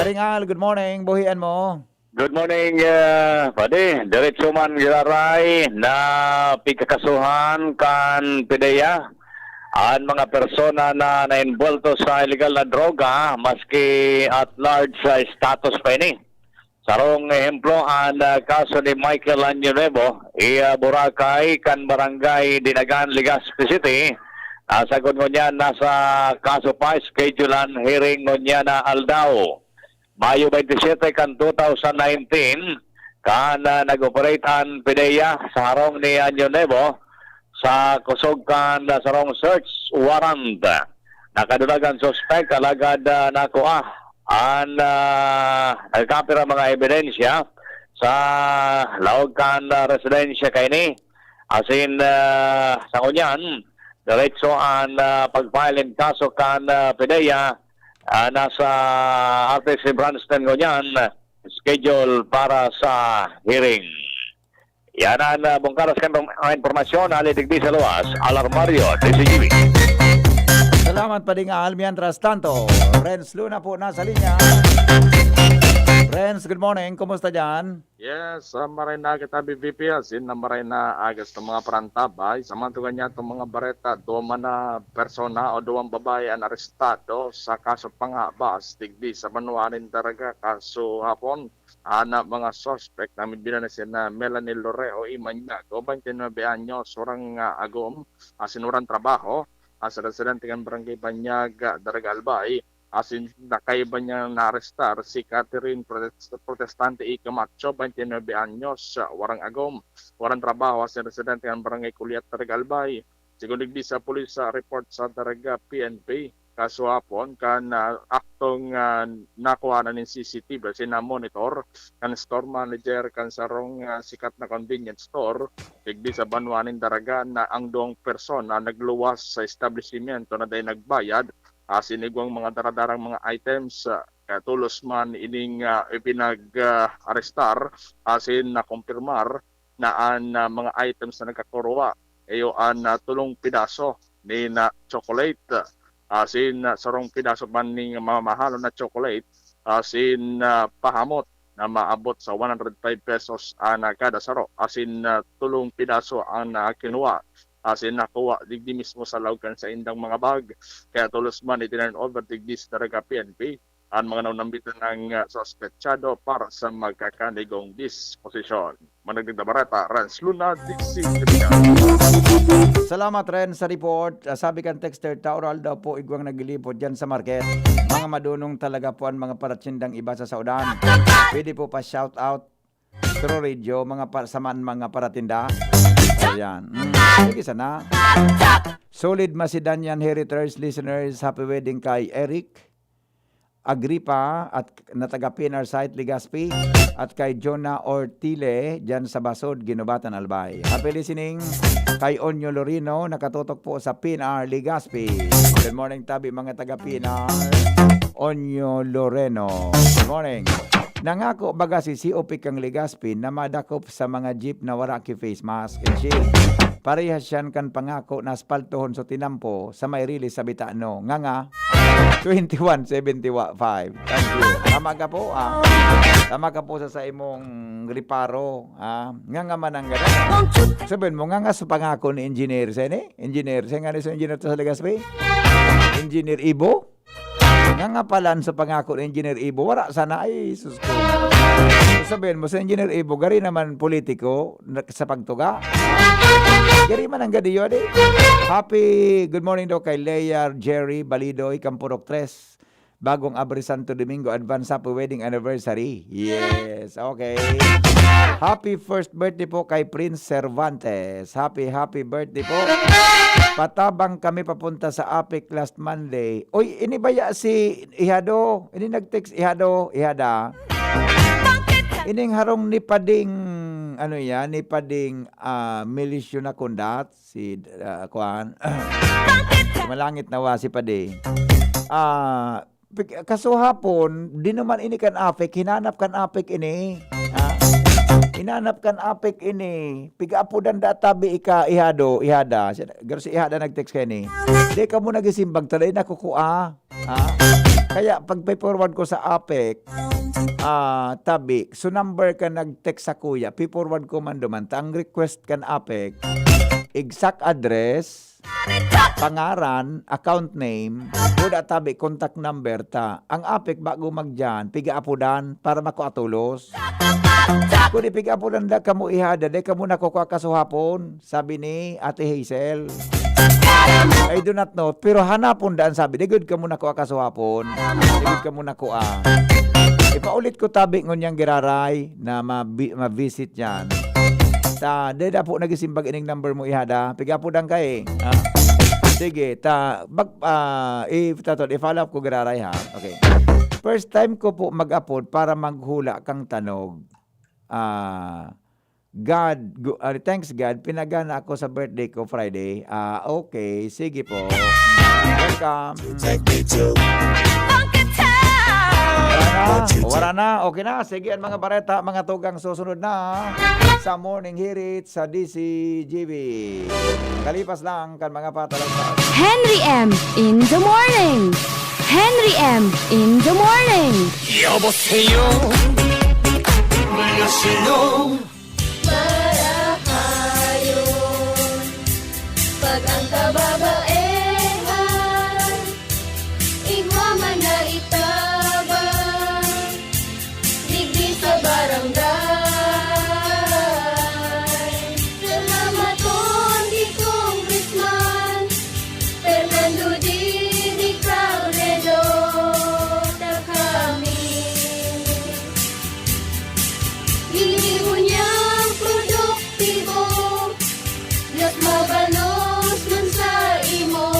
Paringal, good morning. Buhian mo. Good morning, Padi. Diretso man gilaray na pigkakasuhan kan PDEA ang mga persona na na-involto sa illegal na droga maski at large sa status pa ini. Sarong ehemplo ang kaso ni Michael Anyonebo, Boracay, kan Barangay Dinagan, Legazpi City. Sagot mo niya nasa kaso pa, schedulean hearing mo niya na Aldao. Mayo 27 kan 2019, kan nag-operate ang PDEA sa harong ni Anyonebo sa kusog kan sarong search warrant. Nakadulagan suspect alagad nakuha ang nagkapira mga ebidensya sa laog kan residensya kayni. Asin sa kunyan, diretso ang pag-file kaso kan PDEA nasa RTC Branston kunyan, schedule para sa hearing. Yan ang bungkaras kan informasyon alidigdi sa luwas. Alarmaryo, DCGB. Salamat pa din mientras tanto. Renz Luna po nasa linya. Renz, good morning. Kumusta dyan? Yes, maray na kita BVP asin na maray na agas ng mga parantabay. Samantugan niya itong mga bareta, doma na persona o duwang babae ang arestado sa kaso panghabas. Digdi sa manuanin talaga kaso hapon. Anak mga suspect namin binanasin na Melanie Loreo Imanyago, 29 anyos, surang agom, asinurang trabaho, sa residente ng Barangay Banyaga, Daragalbay, asin nakaiba niya na-arestar si Catherine Protestante Icamacho, 29 anyos, warang agom, warang trabaho, asin residente ng Barangay Kuliat, Daragalbay. Siguligdi sa pulis sa report sa Daraga PNP, kaso hapon kan aktong nakuha na ng CCTV monitor kan store manager kan sarong sikat na convenience store digdi sa Banwanin Daraga na ang doong persona nagluwas sa establishmento na day nagbayad sinigwang mga daradarang mga items katulos man ining ipinag-arestar asin na kumpirmar na ang mga items na nagkakuruwa ayo ang tulong pidaso ni na chocolate asin sarong pidaso man ning mamahalo na chocolate asin pahamot na maabot sa 105 pesos na kada saro asin tulong pidaso ang kinuha asin nakuha digdi mismo sa lawgan sa indang mga bag kaya tulos man itinurn over digdi sa Daraga PNP ang mga naunambitan ng suspetsado para sa magkakanigong disposisyon. Managdag na barata, Renz Luna, DC. Salamat Ren sa report. Sabi kan texter, taural daw po igwang nagilipot dyan sa market. Mga madunong talaga po ang mga paratsindang iba sa saudan. Pwede po pa shout out through radio, mga saman mga paratinda. Ayan. Sige sana. Solid Macedan yan, Heritage listeners. Happy wedding kay Eric Agripa at nataga PNR site Legazpi at kay Jonah Ortile dyan sa Basod, Ginubatan, Albay. Happy listening kay Onyo Lorino, nakatutok po sa PNR Legazpi. Good morning tabi mga taga PNR Onyo Loreno. Good morning. Nangako baga si COP kang Legazpi na madakop sa mga jeep na wala ki face mask and shield. Parehas yan kan pangako na aspaltohon so tinampo sa may release sa Bitano. Nga 2175. Thank you. Tama ka po. Tama ka po sa imong riparo. Nga man ang gano'n. Sabihin mo, nga sa pangako ni engineer. Saan engineer? Saan nga sa engineer sa Legazpi? Engineer Ibo? Nga pala sa pangako ni engineer Ibo. Wala sana ay susko. sabihin mo sa Engineer Ibo, gari naman politiko sa pagtuga. Gari man ang gadiyo di. Happy good morning daw kay Leia Jerry Balidoy Campurok 3. Bagong Abri Santo Domingo, advance happy wedding anniversary. Yes, okay. Happy first birthday po kay Prince Cervantes. Happy birthday po. Patabang kami papunta sa APEC last Monday. Uy, ini ba si Ihado? Ini nag-text Ihada. Ining harong ni Pading, ni Pading Milisyo na kundat, si Kuan. Malangit nawa si Pading. Kaso hapon, di naman ini kan APEC, hinanap kan APEC ini. Hinanap kan APEC ini. Piga-apudan databi ihada. Garo si ihada nag-text kayo ni. Di ka mo nagisimbag, talay na kukuha. Kaya pag forward ko sa APEC, tabi, so number ka nag-text sa kuya, forward ko man duman, ang request kan APEC, exact address, pangaran, account name, kuda tabi, contact number ta. Ang APEC bago magdyan, piga-apudan para makuatulos. Kung di piga-apudan da kamo ihada, di kamo nakukuha kasuhapon, sabi ni Ate Hazel. I do not know, pero hanapon daan sabi, di good ka muna kuha kasuhapon, di good ka muna kuha. Ipaulit ko tabi ngunyang giraray na ma-visit yan. Deda po nagisimbag ining number mo ihada, piga-apudan ka eh. Sige, i-follow up ko giraray ha. Okay. First time ko po mag-upload para maghula kang tanog. Thanks God, pinagana ako sa birthday ko Friday. Okay, sige po. Welcome. Wala na, okay na. Sige, ang mga bareta, mga tugang susunod na sa Morning Hirit sa DCGV. Kalipas lang kan mga patalang. Henry M. in the morning. Henry M. in the morning. 여보세요 미라시노 Marahayon pag ang kababaehan igwaman na itabang digdi sa barangay. Salamat kong di Congressman Fernando Dini Cabredo na kami giliw niyang produktibo Diyos mabalos man sa imo.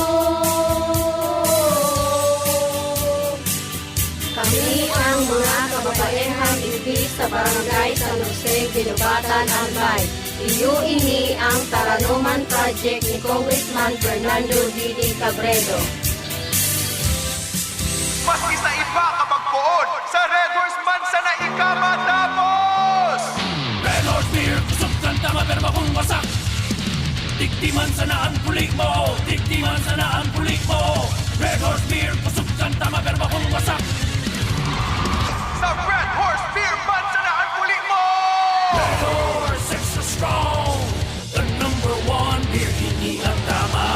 Kami ang mga kababaehang ibig sa barangay San Jose, Ginubatan, Albay. Iyo ini ang Taranuman Project ni Congressman Fernando Dini Cabredo. Maski sa iba kapagpuon, sa Red Horse man sa naikamatapo. Red Horse Beer, kusog kanta maberba kong wasak. Diktiman sana ang pulik mo, diktiman sana ang pulik mo. Red Horse Beer, kusog kanta maberba kong wasak. Sa Red Horse Beer man sa naikamatapo mo. Red Horse, extra strong. The #1 beer, hindi ang tama.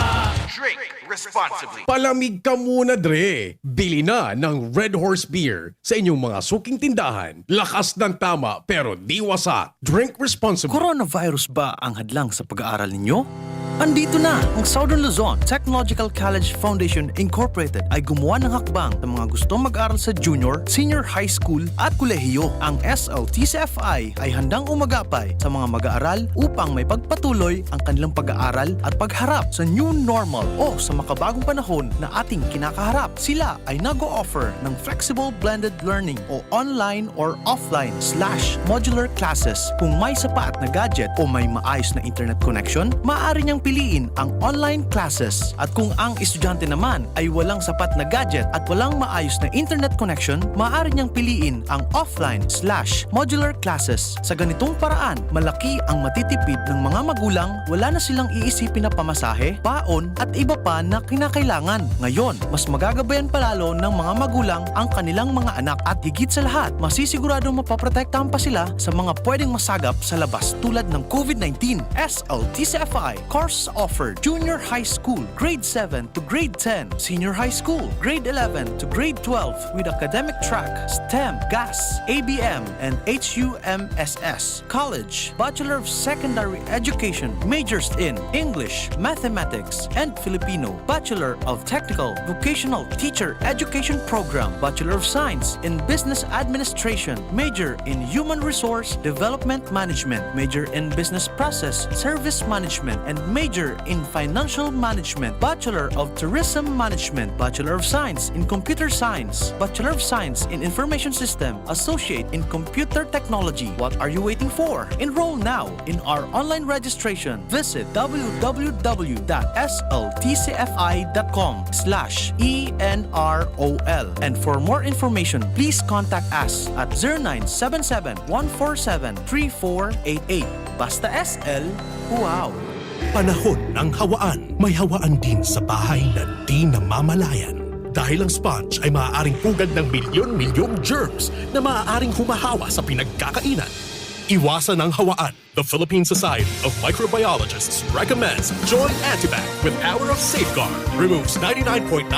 Drink responsibly. Palamig ka muna, Dre. Bili na ng Red Horse Beer sa inyong mga suking tindahan. Lakas ng tama pero di wasak. Drink responsibly. Coronavirus ba ang hadlang sa pag-aaral ninyo? Andito na ang Southern Luzon Technological College Foundation Incorporated ay gumawa ng hakbang sa mga gustong mag-aral sa junior, senior high school at kolehiyo. Ang SLTCFI ay handang umagapay sa mga mag-aaral upang may pagpatuloy ang kanilang pag-aaral at pagharap sa new normal o sa makabagong panahon na ating kinakaharap. Sila ay nag-o-offer ng flexible blended learning o online or offline/modular classes. Kung may sapat na gadget o may maayos na internet connection, maaari niyang piliin ang online classes. At kung ang estudyante naman ay walang sapat na gadget at walang maayos na internet connection, maaari niyang piliin ang offline/modular classes. Sa ganitong paraan, malaki ang matitipid ng mga magulang, wala na silang iisipin na pamasahe, paon at iba pa na kinakailangan. Ngayon, mas magagabayan palalo ng mga magulang ang kanilang mga anak at higit sa lahat, masisiguradong mapaprotektahan pa sila sa mga pwedeng masagap sa labas tulad ng COVID-19. SLTCFI, course course offered: Junior High School, Grade 7 to Grade 10, Senior High School, Grade 11 to Grade 12 with academic track, STEM, GAS, ABM, and HUMSS. College, Bachelor of Secondary Education, majors in English, Mathematics, and Filipino. Bachelor of Technical Vocational Teacher Education Program, Bachelor of Science in Business Administration, major in Human Resource Development Management, major in Business Process Service Management, and major in Financial Management. Bachelor of Tourism Management, Bachelor of Science in Computer Science, Bachelor of Science in Information System, Associate in Computer Technology. What are you waiting for? Enroll now in our online registration. Visit www.sltcfi.com/ENROL. And for more information, please contact us at 0977-147-3488. Basta SL, wow! Panahon ng hawaan. May hawaan din sa bahay na di namamalayan. Dahil ang sponge ay maaaring pugad ng milyon-milyong germs na maaaring humahawa sa pinagkakainan. Iwasan ang hawaan. The Philippine Society of Microbiologists recommends Joy Antibac with Power of Safeguard. Removes 99.9%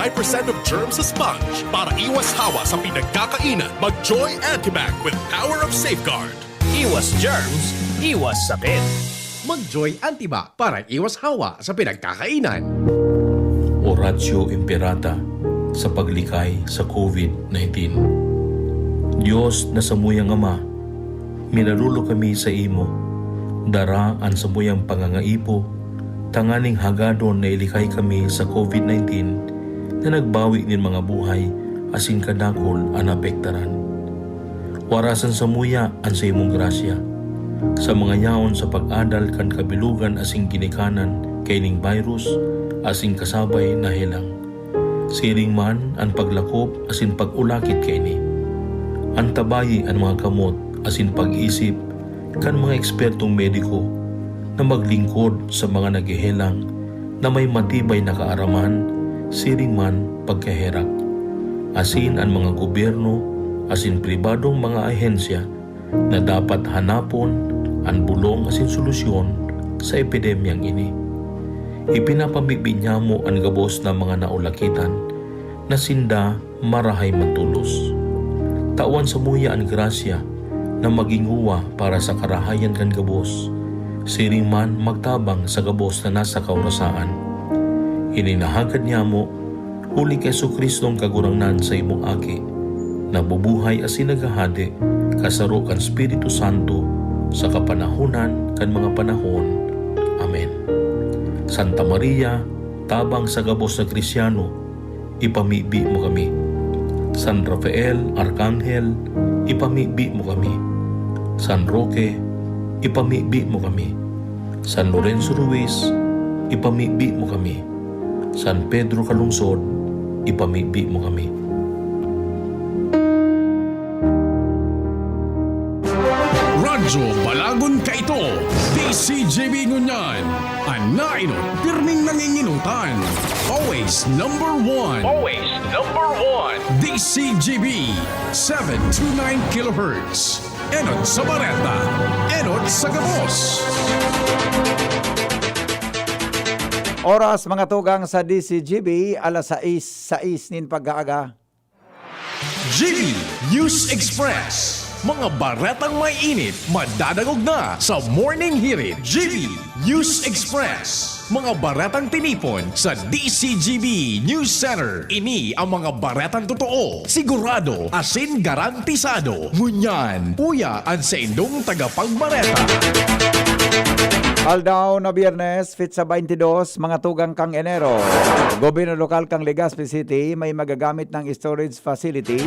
of germs sa sponge. Para iwas hawa sa pinagkakainan, mag-Joy Antibac with Power of Safeguard. Iwas germs, iwas sakit. Mag-Joy Antibac para iwas hawa sa pinagkakainan. Oratio Imperata sa paglikay sa COVID-19. Diyos na samuyang Ama, minalulo kami sa imo, dara ang samuyang pangangaipo, tanganing hagadon na ilikay kami sa COVID-19 na nagbawi nin mga buhay asin kadakol ang apektaran. Warasan samuya ang sa imong grasya, sa mga yaon sa pag-adal kan kabilugan asing ginikanan kay ning virus asing kasabay na helang. Siring man ang paglakop asin pag-ulakit kay ni. Antabayi ang mga kamot asin pag-isip kan mga ekspertong mediko na maglingkod sa mga naghihelang na may matibay na kaaraman, siring man pagkaherak. Asin ang mga gobyerno asin pribadong mga ahensya na dapat hanapon ang bulong asin solusyon sa epidemyang ini. Ipinapamigbinya mo ang gabos na mga naulakitan na sinda marahay matulos. Tawan sa muya ang grasya na maging uwa para sa karahayan kan gabos, siring man magtabang sa gabos na nasa kaurasaan. Ininahagad niya mo, huli kay Jesucristong kagurangnan sa imong aki, na bubuhay asin nagahade, kasaro kan Espiritu Santo, sa kapanahunan kan mga panahon. Amen. Santa Maria, tabang sa gabos na Kristyano, ipamibi mo kami. San Rafael, Arkanghel, ipamibi mo kami. San Roque, ipamibi mo kami. San Lorenzo Ruiz, ipamibi mo kami. San Pedro Calungsod, ipamibi mo kami. Radyo Balagon Kaito, DCJB Ngunyan, Anainot, pirming nanginginutan. Always number one. Always number one. DCJB, 729 kHz. Enot sa Bareta, Enot sa Gabos. Oras mga tugang sa DCGB, alas 6 nin pag-aaga. GB News Express. Mga baretang may init, madadagog na sa Morning Hirit. GB News Express. Mga baretang tinipon sa DCGB News Center. Ini ang mga baretang totoo, sigurado, asin garantisado. Ngunyan, puya ang sa indong tagapagbareta. Aldaw na Biyernes, fit sa 22, mga tugang kang Enero. Gobyerno lokal kang Legazpi City may magagamit ng storage facility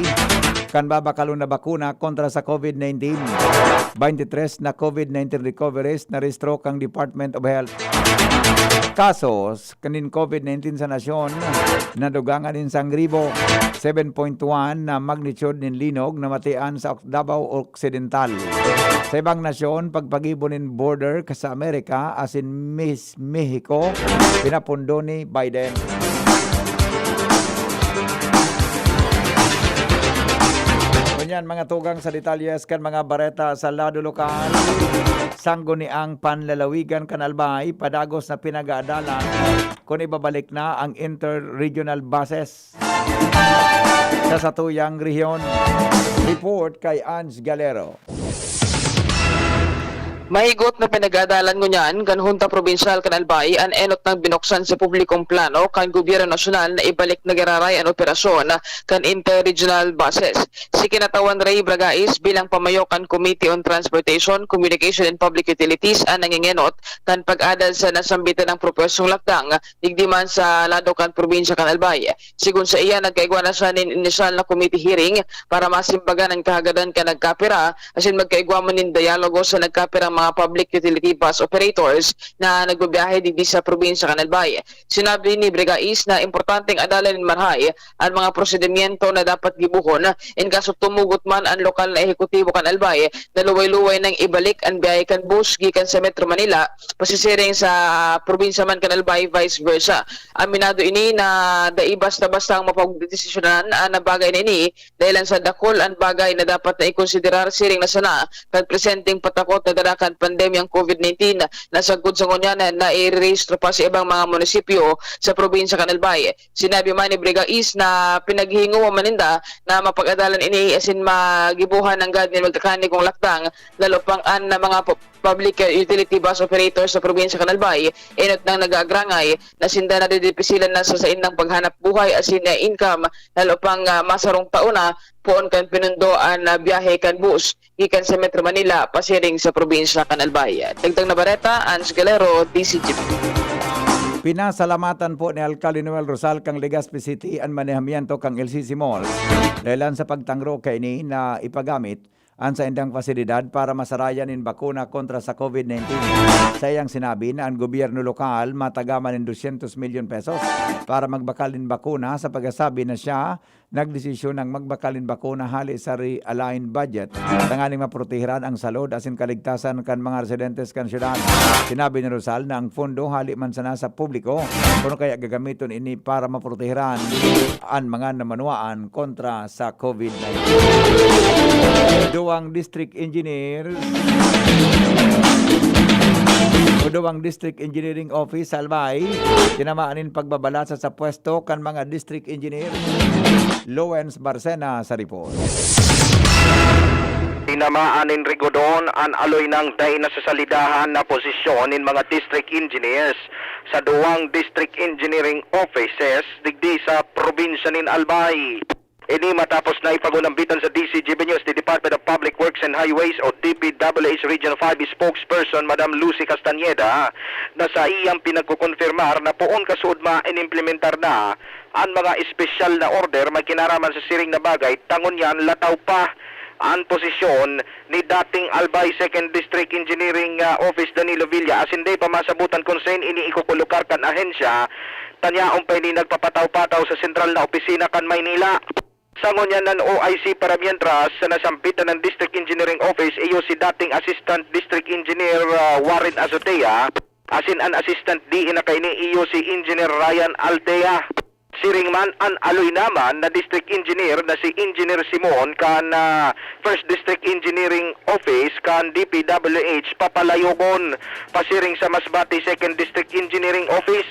kan babakalo na bakuna kontra sa COVID-19. 23 na COVID-19 recoveries na restro kang Department of Health. Kasos kanin COVID-19 sa nasyon nadugangan din sa Ngribo. 7.1 na magnitude nin linog na matian sa Davao Occidental. Sa ibang nasyon, pagpagibo nin border sa Amerika asin Mexico, pinapundo ni Biden. Kunyan mga tugang sa detalyes kan mga bareta sa lado lokal. sangguniang panlalawigan kanalbay padagos na pinag-aadalan kung ibabalik na ang inter-regional buses sa satuyang rehiyon. Report kay Ange Galero. Mahigot na pinagadalan ko niyan kan Hunta Provincial Kanalbay an enot ng binuksan sa publikong plano kan Gobyerno Nasyonal na ibalik na gararay ang operasyon kan interregional buses. Si Kinatawan Ray Bragais bilang pamayo kan Committee on Transportation, Communication and Public Utilities ang nangingenot kan pag-adal sa nasambitan ng propesong lakdang digdiman sa lado kan probinsya Kanalbay. Sigun sa iya nagkaigwa na siya nin initial na committee hearing para masimbagan ang kahagadan ka nagkapira asin magkaigwa mo nin dialogo sa nagkapira mga public utility bus operators na nagbibiyahe di sa probinsya Kanalbay. Sinabi ni Brigais na importanteng adalan marhay ang mga prosedimento na dapat gibuhon in kaso tumugot man ang lokal na ehekutibo Kanalbay na luway-luway nang ibalik ang biyahe kan bus gikan sa Metro Manila pasisiring sa probinsya man Kanalbay vice versa. Aminado ini na dai basta-basta ang mapagdesisyonan na bagay na ini dahil sa dakol ang bagay na dapat na ikonsiderar siring na sana kan presenting patakot na darakan pandemyang COVID-19 na sagud sa ngunyanan na i-rehistro pa sa ibang mga munisipyo sa probinsya Kanalbay. Sinabi man ni Brigais na pinaghingo maninda na mapag-adalan ini asin magibuhan ng gad ni magtakani kong laktang lalo pang an na mga public utility bus operators sa probinsya Kanalbay inot nang nag-agrangay na sinda na didipisilan na sa indang paghanap buhay asin na income lalo pang masarong taon na poon kan pinundoan na biyahe kan bus gikan sa Metro Manila pasiring sa probinsya Kanalbay. Dagdag na bareta, Ange Galero, DCGP. Pinasalamatan po ni Alcalde Noel Rosal kang Legazpi City ang manehamiento kang LCC Malls dahilan sa pagtangro kay ni na ipagamit ang sa indang pasilidad para masarayan in bakuna kontra sa COVID-19. Sa iyang sinabi na ang gobyerno lokal matagaman ng 200 milyon pesos para magbakalin bakuna sa pagkasabi na siya nagdesisyon ng magbakalin bakuna hali sa realigned budget. Tanganing maprotehiran ang salud asin kaligtasan kan mga residentes kan syudad. Sinabi ni Rosal na ang fondo hali man sana sa publiko kuno kaya gagamiton ini para maprotehiran ang mga namanuaan kontra sa COVID-19. Duwang district engineers Udawang District Engineering Office Albay tinamaanin pagbabalasa sa pwesto kan mga district engineer. Lawrence Barcena sa report. Tinamaanin rigodon ang aloy ng day na sasalidahan na posisyon in mga district engineers sa duwang district engineering offices digdi sa probinsya nin Albay. Ini matapos na ipagunambitan sa DCGB News the Department of Public Works and Highways o DPWH Region 5 spokesperson Madam Lucy Castañeda na sa iyang pinagkukonfirmar na poon kasud ma-inimplementar na ang mga espesyal na order magkinaraman sa siring na bagay tangon yan lataw pa ang posisyon ni dating Albay 2nd District Engineering Office Danilo Villa as hindi pa masabutan kung saan ini ikukulukar kan ahensya tanyaong pa ini nagpapataw-pataw sa sentral na opisina kan Maynila. Sa ngunyan ng OIC para mientras sa nasampitan ng District Engineering Office iyo si dating Assistant District Engineer Warren Azotea asin an Assistant DE na kay ni iyo si Engineer Ryan Altea. Siring man an aloy naman na District Engineer na si Engineer Simon kan First District Engineering Office kan DPWH papalayogon pasiring sa Masbate 2nd District Engineering Office.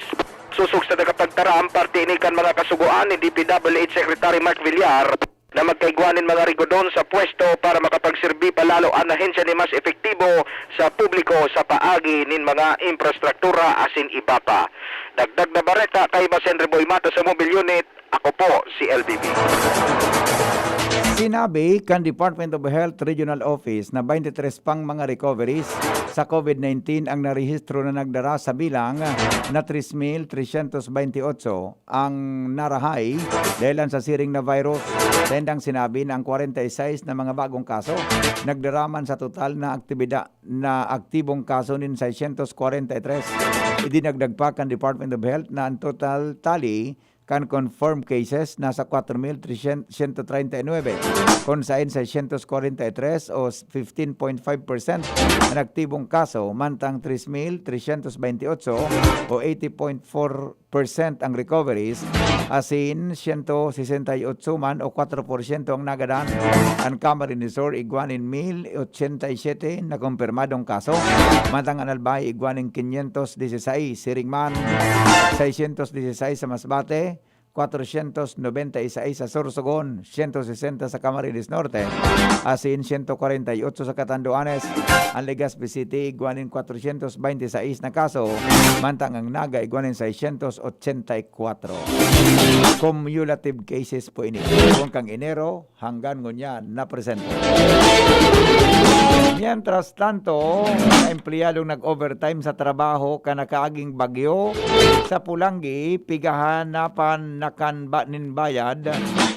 Susog sa nakapagtaram parte ini kan mga kasuguan ni DPWH Secretary Mark Villar na magkaigwanin mga rigodon sa pwesto para makapagserbi palalo ang ahensya ni mas efektibo sa publiko sa paagi nin mga infrastruktura asin iba pa. Dagdag na bareta kay Basen Reboy Mata sa Mobile Unit. Ako po si LBB. Sinabi kan Department of Health Regional Office na 23 pang mga recoveries sa COVID-19 ang narehistro na nagdara sa bilang na 3,328 ang narahay dahil sa siring na virus. Tendang sinabi na ang 46 na mga bagong kaso nagdaraman sa total na aktibidad na aktibong kaso nin 643. Idinagdag pa kan Department of Health na ang total tally kan confirmed cases nasa 4,339 kung saan 643 o 15.5% ang aktibong kaso mantang 3,328 o 80.4% ang recoveries, asin 168 man o 4% ang nagadan. Ang Camarines Sur iguanin 1087 na kumpirmadong kaso. Mantang ang Albay iguanin 516, Siringman 616 sa Masbate, 496 sa Sorsogon, 160 sa Camarines Norte, asin 148 sa Catanduanes. Ang Legazpi City iguanin 426 na kaso, mantang ang Naga iguanin 684. Cumulative cases po ini kung kang Enero hanggang ngunyan na presente. Mientras tanto, mga empleyadong nag-overtime sa trabaho kanakaaging bagyo sa Pulangi, pigahanapan na kan bayad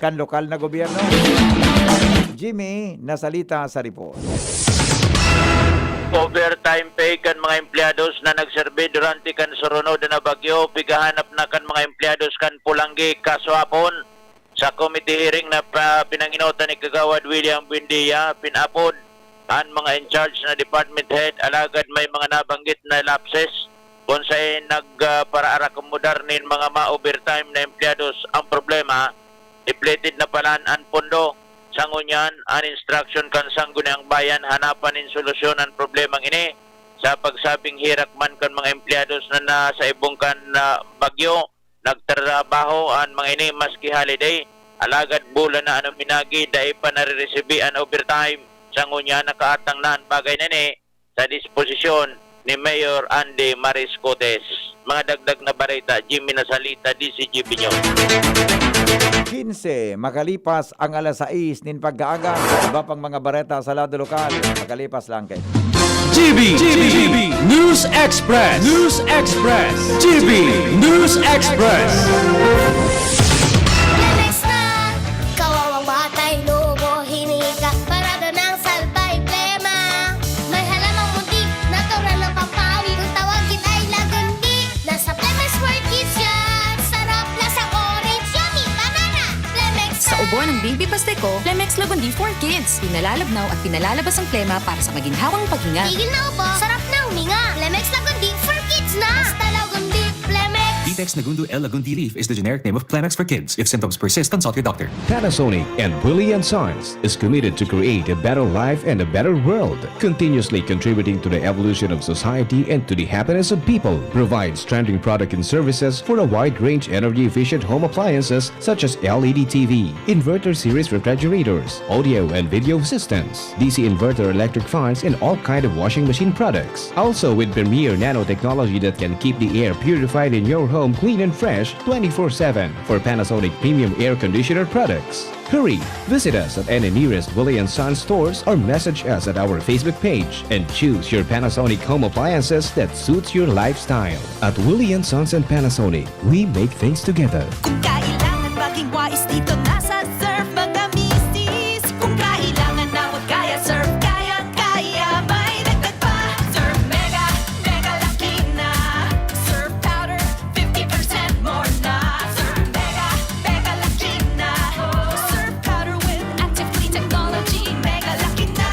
kan lokal na gobyerno. Jimmy, nasalita sa report. Overtime pay kan mga empleados na nagserbe durante kan surunod na bagyo, pigahanap na kan mga empleados kan Pulangi kaswapon. Sa committee hearing na pinanginotan ni Kagawad William Buendia, pinapod ang mga in charge na department head, alagad may mga nabanggit na lapses kung sa'y nagparaara kumudar nin mga ma-overtime na empleados. Ang problema, depleted na palan ang pondo. Sangunyan, ang instruction kan sanggunang bayan, hanapan in solusyon ang problemang ini. Sa pagsabing hirak man kan mga empleados na nasa ibong kan bagyo, nagtrabaho ang mga ini maski holiday, alagad bulan na anong minagi, dahil pa nare-receive ang overtime. Sangunyan, nakaatang na ang bagay na ni sa disposisyon ni Mayor Andy Mariscotes. Mga dagdag na barita, Jimmy Nasalita, DCGP News. 15, makalipas ang alas 6 nin pagkaaga. Iba pang mga bareta sa lado lokal. Makalipas lang kay GB News Express. News Express. GB News Express. Next na, kawawang batay, lubo, hinika, parado ng salbay, plema. May halamang muntik, natural ng pampawi, kung tawagin ay lagundi. Nasa Plemex World Kids yan, sarap lasang orange, yummy, banana, Plemex. Sa ubo ng baby pasteco, Plemex Lagundi for Kids. Pinalalabnaw at pinalalabas ang plema para sa maginhawang paghinga. Tigil na ubo, sarap na huminga. Plemex Lagundi for Kids na. Basta Lagundi, Plemex. Vitex Nagundu L. Lagundi Leaf is the generic name of Plemex for kids. If symptoms persist, consult your doctor. Panasonic and Willie & Sons is committed to create a better life and a better world, continuously contributing to the evolution of society and to the happiness of people. Provides trending product and services for a wide range energy-efficient home appliances such as LED TV, inverter series refrigerators, audio and video systems, DC inverter electric fans, and all kind of washing machine products. Also with premier nanotechnology that can keep the air purified in your home clean and fresh 24/7 for Panasonic premium air conditioner products. Hurry! Visit us at any nearest Willie & Sons stores or message us at our Facebook page and choose your Panasonic home appliances that suits your lifestyle. At Willie & Sons and Panasonic, we make things together. Kung kailangan maging wais dito nasa Surf mga misis. Kung kailangan na wag kaya Surf kaya may dagdag pa. Surf Mega, Mega Laki na. Surf Powder, 50% more na. Surf Mega, Mega Laki na. Surf Powder with active clean technology. Mega Laki na.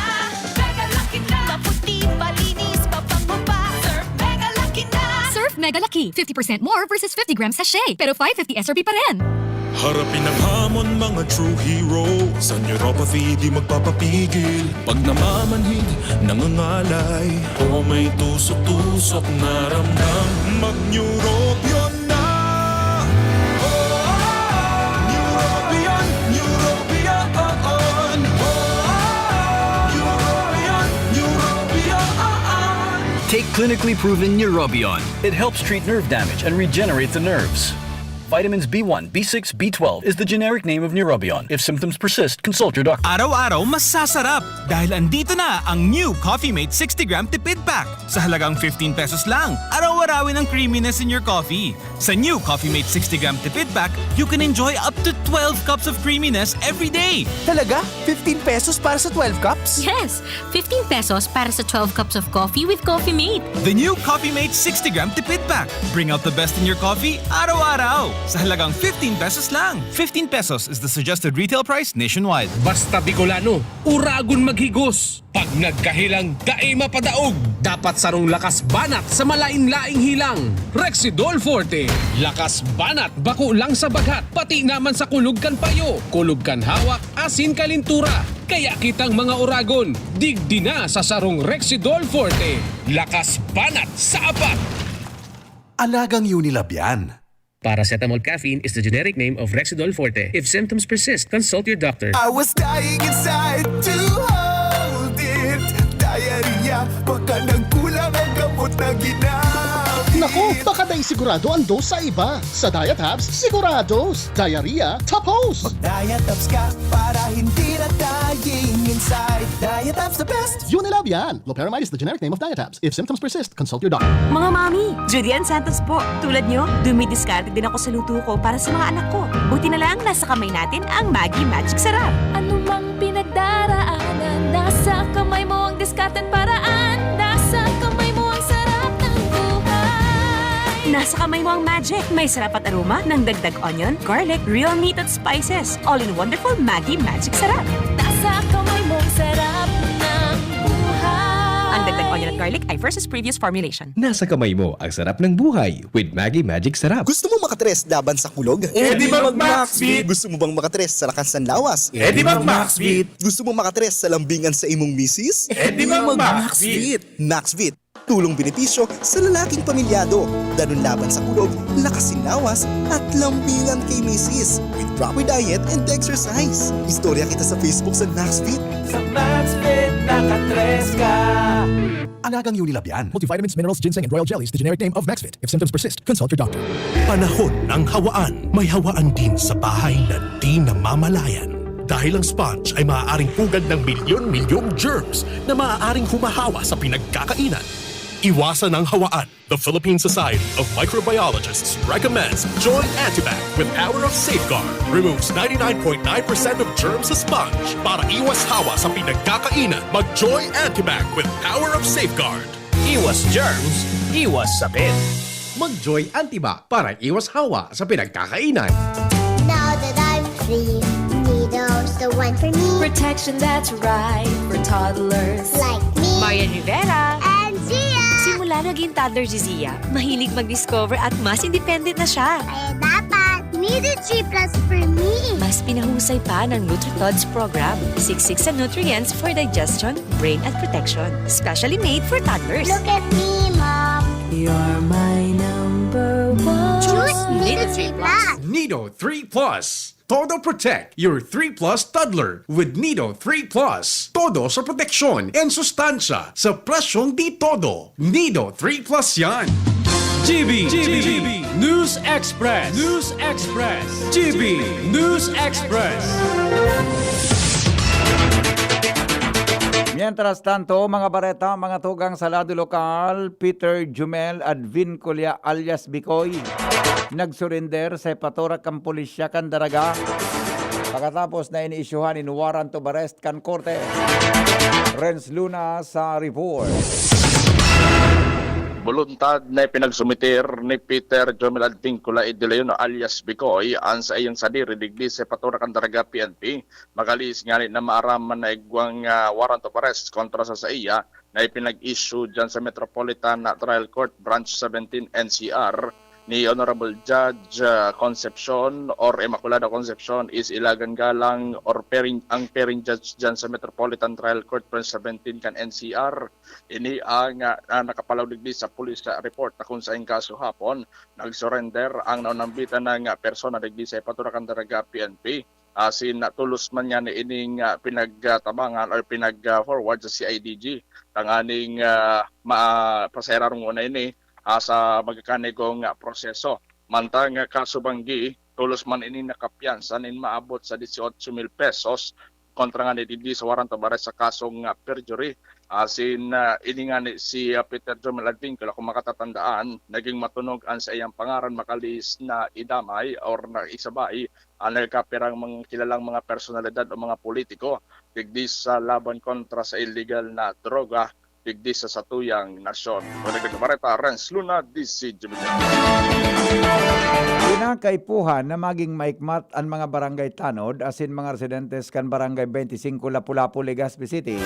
Mega Laki na. Maputi, malinis, mabango pa. Surf Mega Laki na. Surf Mega Laki, 50% more versus 50 grams sachet. Pero 550 SRP pa rin. Harapin ang hamon mga true hero. Sa neuropathy di magpapapigil. Pag namamanhid, nangangalay, o may tusok-tusok na ramdam, mag-neurobion na. Neurobion, Neurobion. Neurobion. Take clinically proven Neurobion. It helps treat nerve damage and regenerate the nerves. Vitamins B1, B6, B12 is the generic name of Neurobion. If symptoms persist, consult your doctor. Araw-araw masasarap dahil andito na ang new Coffee Mate 60-gram tipid pack. Sa halagang 15 pesos lang, araw-arawin ang creaminess in your coffee. Sa new Coffee Mate 60-gram tipid pack, you can enjoy up to 12 cups of creaminess every day. Talaga? 15 pesos para sa 12 cups? Yes, 15 pesos para sa 12 cups of coffee with Coffee Mate. The new Coffee Mate 60-gram tipid pack. Bring out the best in your coffee araw-araw. sa halagang 15 pesos lang. 15 pesos is the suggested retail price nationwide. Basta Bicolano, uragon maghigos. Pag nagkahilang, daima padaog. Dapat sarong lakas banat sa malain-laing hilang. Rexidol Forte. Lakas banat, bako lang sa bagat. Pati naman sa kulog kan payo. Kulog kan hawak, asin kalintura. Kaya kitang mga uragon, digdi na sa sarong Rexidol Forte. Lakas banat sa apat. Alagang Unilab yan. Paracetamol caffeine is the generic name of Rexidol Forte. If symptoms persist, consult your doctor. I was dying inside to hold it. Diarrhea, baka nagkulang ang gamot na ginamit. Naku, baka dahil sigurado ang dose sa iba. Sa Diet Hubs, sigurados. Diarrhea, tapos. Mag-Diet Hubs ka para hindi na dying inside. Diet Hubs the best. Unilab yan. Loperamide is the generic name of Diet Hubs. If symptoms persist, consult your doctor. Mga mami, Julian Santos po. Tulad nyo, dumidiskarte din ako sa luto ko para sa mga anak ko. Buti na lang nasa kamay natin ang Maggi Magic Sarap. Ano mang pinagdaraanan, nasa kamay mo ang diskarte at paraan. Nasa kamay mo ang sarap ng buhay. Nasa kamay mo ang magic. May sarap at aroma ng dagdag onion, garlic, real meat at spices. All in wonderful Maggi Magic Sarap. Nasa kamay mo ang sarap ng buhay. Ang dagdag onion at garlic ay versus previous formulation. Nasa kamay mo ang sarap ng buhay with Maggi Magic Sarap. Gusto mo makatres laban sa kulog? Di mag-Maxbeat. Gusto mo bang makatres sa lakas ng lawas? Di mag-Maxbeat. Gusto mo makatres sa lambingan sa imong misis? Di mag-Maxbeat. Maxbeat. Tulong benepisyo sa lalaking pamilyado. Danon laban sa kulog, lakasin lawas, at lambingan kay misis. With proper diet and exercise. Istorya kita sa Facebook sa Maxbeat. Sa Maxbeat, nakatres ka. Alagang Unilab yan. Multivitamins, minerals, ginseng, and royal jellies, the generic name of Maxfit. If symptoms persist, consult your doctor. Panahon ng hawaan. May hawaan din sa bahay na di namamalayan. Dahil ang sponge ay maaaring pugad ng milyon-milyong germs na maaaring humahawa sa pinagkakainan. Iwasan ang hawaan. The Philippine Society of Microbiologists recommends Joy Antibac with Power of Safeguard. Removes 99.9% of germs sa sponge. Para iwas hawa sa pinagkakainan, mag-Joy Antibac with Power of Safeguard. Iwas germs, iwas sakit. Mag-Joy Antibac para iwas hawa sa pinagkakainan. Now that I'm free, Nido's the one for me. Protection that's right for toddlers Like me Marian Rivera. and Zia. Simula naging toddler si Zia, mahilig mag-discover at mas independent na siya. Kaya dapat, Nido 3 Plus for me. Mas pinahusay pa ng NutriTods program. Siksik sa nutrients for digestion, brain at protection. Specially made for toddlers. Look at me, Mom. You're my number one. Choose Nido 3 Plus. Nido 3 Plus. Todo Protect your 3 Plus toddler with Nido 3 Plus. Todo sa proteksyon and sustansya sa presyong di todo. Nido 3 Plus yan. GB News Express. News Express. GB News Express. Mientras tanto, mga bareta, mga tugang sa lado lokal, Peter Jumel at Vin Colya alias Bicoy, nagsurrender sa ipaturak ang pulisya kan Daraga. Pagkatapos na iniisyuhan in warrant of arrest kan korte. Renz Luna sa report. Voluntad na pinagsumitir ni Peter Jomel Advincula Ideleon alias Bicoy ang sa iyang sadiri digdi sa patura kan Daraga PNP magalis nga na maaraman na igwang warrant of arrest kontra sa iya na ipinag-issue dyan sa Metropolitan Trial Court Branch 17 NCR ni Honorable Judge Concepcion or Immaculada Concepcion is Ilagan Galang or ang pairing judge dyan sa Metropolitan Trial Court Branch 17 kan NCR. Ini ang nakapalaw digdi sa police report na kung saan kaso hapon nag-surrender ang naunambitan ng persona digdi sa Ipaturakan Daraga PNP. Sin tulos man niya ni ining pinagtabangan or pinag-forward sa CIDG tanganing pasayarong una ini sa magkakanigong proseso. Mantang kasubanggi, tulos man ini nakapiyansa nin maabot sa 18,000 pesos kontra nga ni Didi sa warrant of arrest sa kasong perjury. Sin ini nga ni si Peter Jomel Advincula kung makatatandaan, naging matunog ang sa iyang pangaran makalis na idamay or na isabay ang nagkapirang mga kilalang mga personalidad o mga politiko digdi sa laban kontra sa illegal na droga digdi sa satuyang nasyon. Muna Marita, Renz Luna, DCGB. Pinakaipuhan na maging maikmat ang mga barangay tanod asin mga residentes kan barangay 25 Lapu-Lapu, Legazpi City.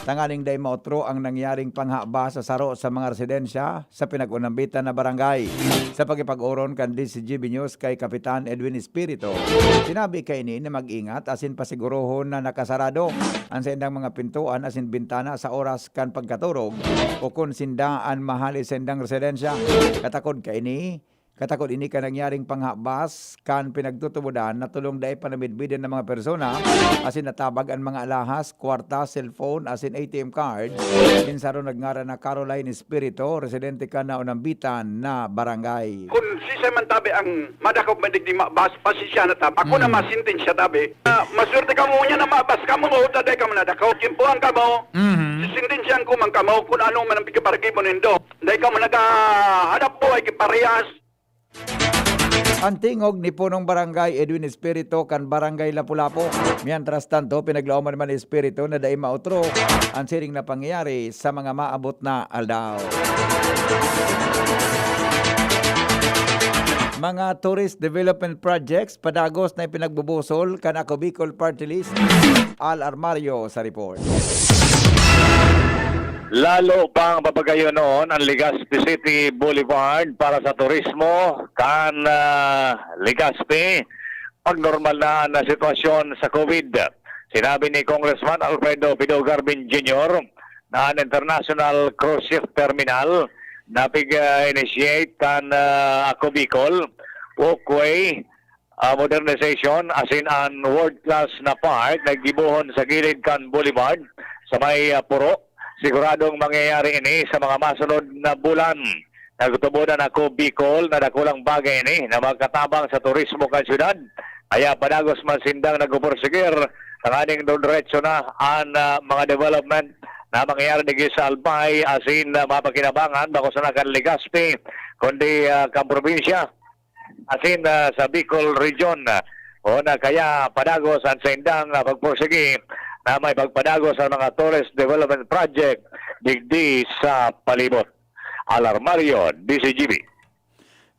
Tangaling day mautro ang nangyaring panghaba sa saro sa mga residensya sa pinag-unambitan na barangay. Sa pagipag-oron kan DCGB News kay Kapitan Edwin Espirito, sinabi kay ni na mag-ingat asin pasigurohon na nakasarado ang sendang mga pintuan asin bintana sa oras kan pagkaturog o kung sindaan mahali sendang residensya. Katakod ini ka nangyaring panghabas kan pinagtutubudan na tulong dahi panamidbidin ng mga persona asin natabag ang mga alahas, kwarta, cellphone asin ATM cards. Minsaro nagngaran na Caroline Espirito, residente ka na unambitan na barangay. Kung si man tabi ang madakop madigdi mabas pasisya na tab. Ako na masintin siya tabi. Maswerte ka mo niya na mabas ka mo taday ka mo nadakaw. Kimpuan ka mo. Sisintin siya ko man ka mo kung anong manang pikiparagi mo nindo. Dahi ka mo nagahadap po ay kiparehas. Ang tingog ni punong barangay Edwin Espirito kan barangay Lapu-Lapu. Mientras tanto, pinaglauman naman ni Espirito na dahi mautro ang siring na pangyayari sa mga maabot na aldaw. Mga tourist development projects padagos na ipinagbubusol kan Ako Bicol Party List. Al Armario sa report. Lalo pang papagayon noon ang Legazpi City Boulevard para sa turismo kan Legazpi pag normal na sitwasyon sa COVID. Sinabi ni Congressman Alfredo Pido Garbin Jr. na ang International Cruise Ship Terminal na pig-initiate kan Ako Bicol walkway modernization as in an world-class na park naggibuhon sa gilid kan Boulevard sa may Puro. Siguradong mangyayari ini sa mga masunod na bulan. Nagutubunan Ako Bicol na dakulang bagay ini na magkatabang sa turismo kan syudad. Kaya padagos man sindang nagupursigir ang aning diretso na ang mga development na mangyayari di sa Albay asin mapakinabangan bako sa nakan Legazpi kundi kan probinsya asin sa Bicol region. O na kaya padagos ang sindang pagpursigi na may pagpadagos sa mga tourist development project digdi sa palibot. Alarmario, DCGB.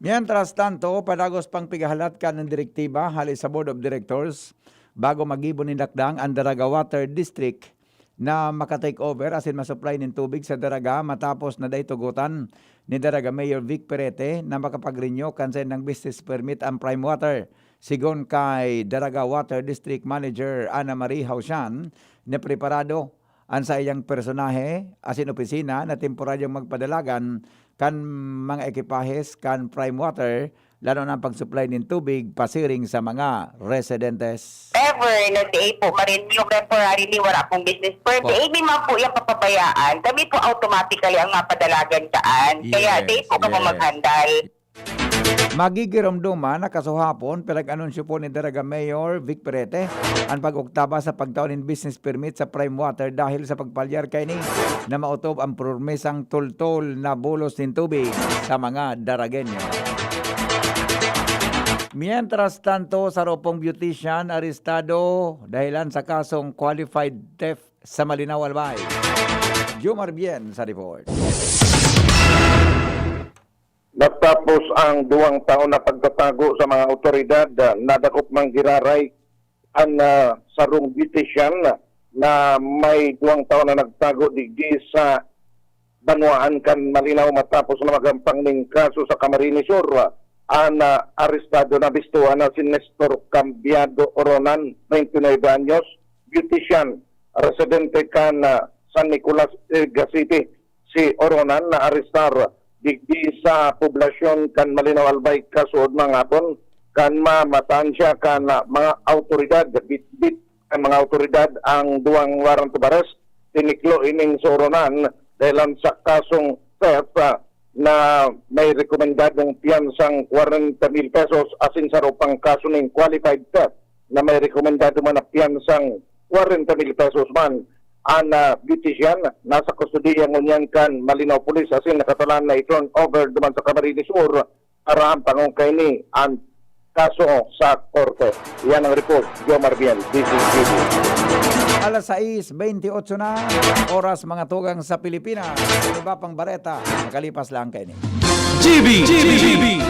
Mientras tanto, padagos pang pigahalat ka ng direktiba hali sa Board of Directors bago mag-ibon ni Dakdang ang Daraga Water District na makatake over asin masupply ng tubig sa Daraga matapos na dahi tugutan ni Daraga Mayor Vic Perete na makapag-renew kansen ng business permit ang Prime Water. Sigon kay Daraga Water District Manager Ana Marie Hausian na preparado ang sa iyang personahe asin opisina na temporaryong magpadalagan kan mga ekipahes kan Prime Water lalo na pag-supply ng tubig pasiring sa mga residentes. Ever na di po marin yung temporarily wala pong business permit, di man po yung papabayaan. Kami po automatically ang mapadalagan saan. Kaya di po kamo maghandal. Magigiromduma na kasuhapon pinag-anunsyo po ni Daraga Mayor Vic Perete ang pag-oktaba sa pagtaon ng business permit sa Prime Water dahil sa pagpalyar kay ni na mautob ang promesang tultol na bulos ng tubig sa mga Daragenyo. Mientras tanto, sa ropong beautician arestado dahilan sa kasong qualified theft sa Malinaw, Albay. Jomar Bien sa report. Natapos ang 2 taon na pagtatago sa mga otoridad, nadakop mang giraray ang sarong beautician na may 2 taon na nagtago digdi sa Banwaan kan Malinaw matapos na magampang ning kaso sa Camarines Sur. Ang arestado na bistuhan na si Nestor Cambiado Oronan, 29 anyos, beautician, residente kan San Nicolas, City. Si Oronan na arestar digdi sa poblasyon kan Malinaw, Albay kasuod mga hapon kan mamataan siya kan mga autoridad bit kan mga autoridad ang 2 warrant of arrest tiniklo ining Soronan dahil sa kasong theft na may rekomendadong piyansang 40,000 pesos asin sa ropang kaso ng qualified theft na may rekomendado man na piyansang 40,000 pesos man. Ang beautician nasa kustudiya ngunyan kan Malinaw Police asin nakatalan na i-turn over duman sa Camarines Sur para ang pangungkay ni ang kaso sa korte. Yan ang report. Jomar Bien, DCGB. Alas 6:28 na. Oras mga tugang sa Pilipinas. Iba pang bareta. Nakalipas lang kayo ni. GB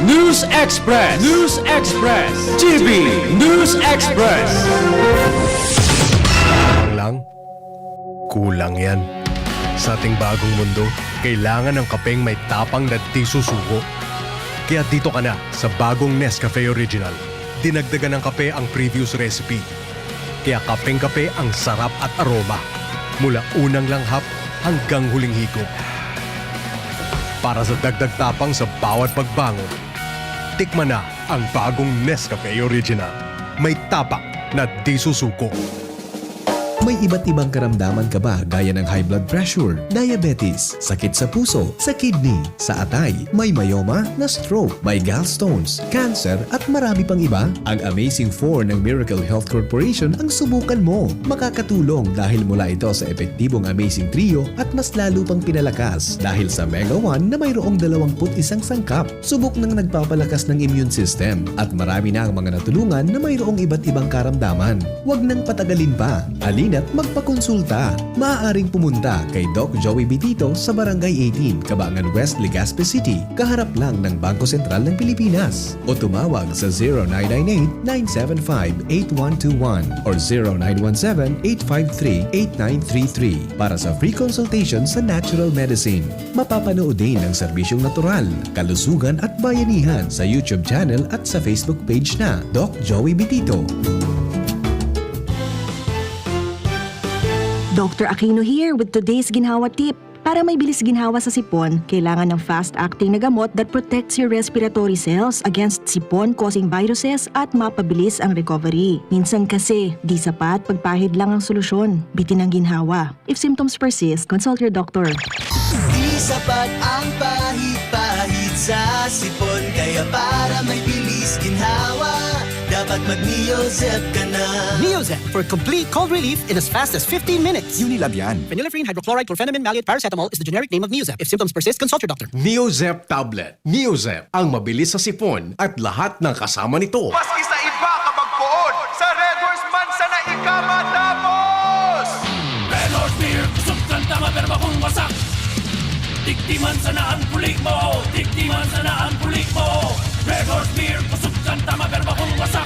News Express. News Express. GB News Express. Kulang yan. Sa ating bagong mundo, kailangan ng kapeng may tapang na di susuko. Kaya dito ka na sa bagong Nescafe Original. Dinagdagan ng kape ang previous recipe. Kaya kapeng-kape ang sarap at aroma. Mula unang langhap hanggang huling higop. Para sa dagdag tapang sa bawat pagbangon, tikman na ang bagong Nescafe Original. May tapak na di susuko. May iba't ibang karamdaman ka ba gaya ng high blood pressure, diabetes, sakit sa puso, sa kidney, sa atay, may myoma, na stroke, may gallstones, cancer at marami pang iba? Ang Amazing 4 ng Miracle Health Corporation ang subukan mo. Makakatulong dahil mula ito sa epektibong Amazing Trio at mas lalo pang pinalakas dahil sa Mega 1 na mayroong 21 sangkap. Subok ng nagpapalakas ng immune system at marami na ang mga natulungan na mayroong iba't ibang karamdaman. Huwag nang patagalin pa. At magpakonsulta. Maaaring pumunta kay Doc Joey Bitito sa Barangay 18, Cabangan West, Legazpi City, kaharap lang ng Bangko Sentral ng Pilipinas. O tumawag sa 0998-975-8121 or 0917-853-8933 para sa free consultation sa natural medicine. Mapapanood din ang serbisyong natural, kalusugan at bayanihan sa YouTube channel at sa Facebook page na Doc Joey Bitito. Dr. Aquino here with today's ginhawa tip. Para may bilis ginhawa sa sipon, kailangan ng fast-acting na gamot that protects your respiratory cells against sipon-causing viruses at mapabilis ang recovery. Minsan kasi, di sapat pagpahid lang ang solusyon. Bitin ang ginhawa. If symptoms persist, consult your doctor. Di sapat ang pahid-pahid sa sipon, kaya para may bilis ginhawa, dapat mag-Neozep ka na. Neozep for complete cold relief in as fast as 15 minutes. Unilab yan. Phenylephrine, hydrochloride, chlorpheniramine, maleate, paracetamol is the generic name of Neozep. If symptoms persist, consult your doctor. Neozep Tablet. Neozep, ang mabilis sa sipon at lahat ng kasama nito. Maski sa iba ka magpuon, sa Red Horse Mansa na ikamatapos! Red Horse Beer, kusog kang tama pero bakong wasak. Tiktiman sana ang pulik mo, tiktiman sana ang pulik mo. Red Horse Beer, kusog kang tama pero bakong wasak.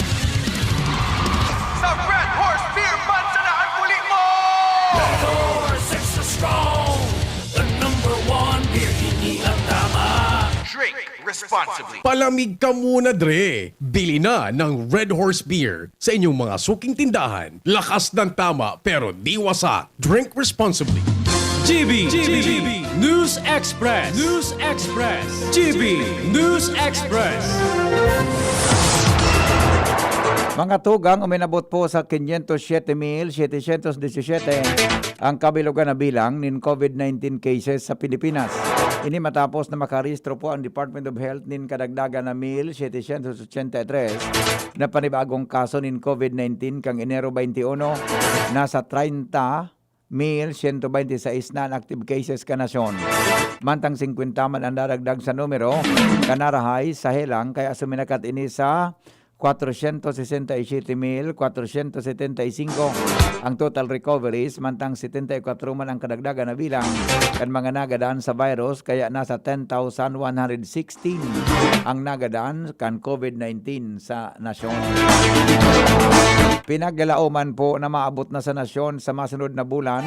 Sa Red Horse Beer Mansa na ang pulik mo! Red Horse extra strong, the #1 beer, hindi ang tama. Drink responsibly. Palamig ka muna, Dre. Bili na ng Red Horse Beer sa inyong mga suking tindahan. Lakas ng tama pero di wasak. Drink responsibly. GB News Express. News Express. GB News Express. Mga tugang, uminabot po sa 507,717 ang kabilugan na bilang ng COVID-19 cases sa Pilipinas. Ini matapos na makarehistro po ang Department of Health ng kadagdagan na 1,783 na panibagong kaso ng COVID-19 kang Enero 21, nasa 30,126 na ang active cases ka nasyon. Mantang 50 man ang daragdag sa numero, kanarahay sa helang kaya suminakat ini sa 467,475 ang total recoveries, mantang 74 man ang kadagdagan na bilang kan mga nagadaan sa virus kaya nasa 10,116 ang nagadaan kan COVID-19 sa nasyon. Pinaggalauman po na maabot na sa nasyon sa masunod na bulan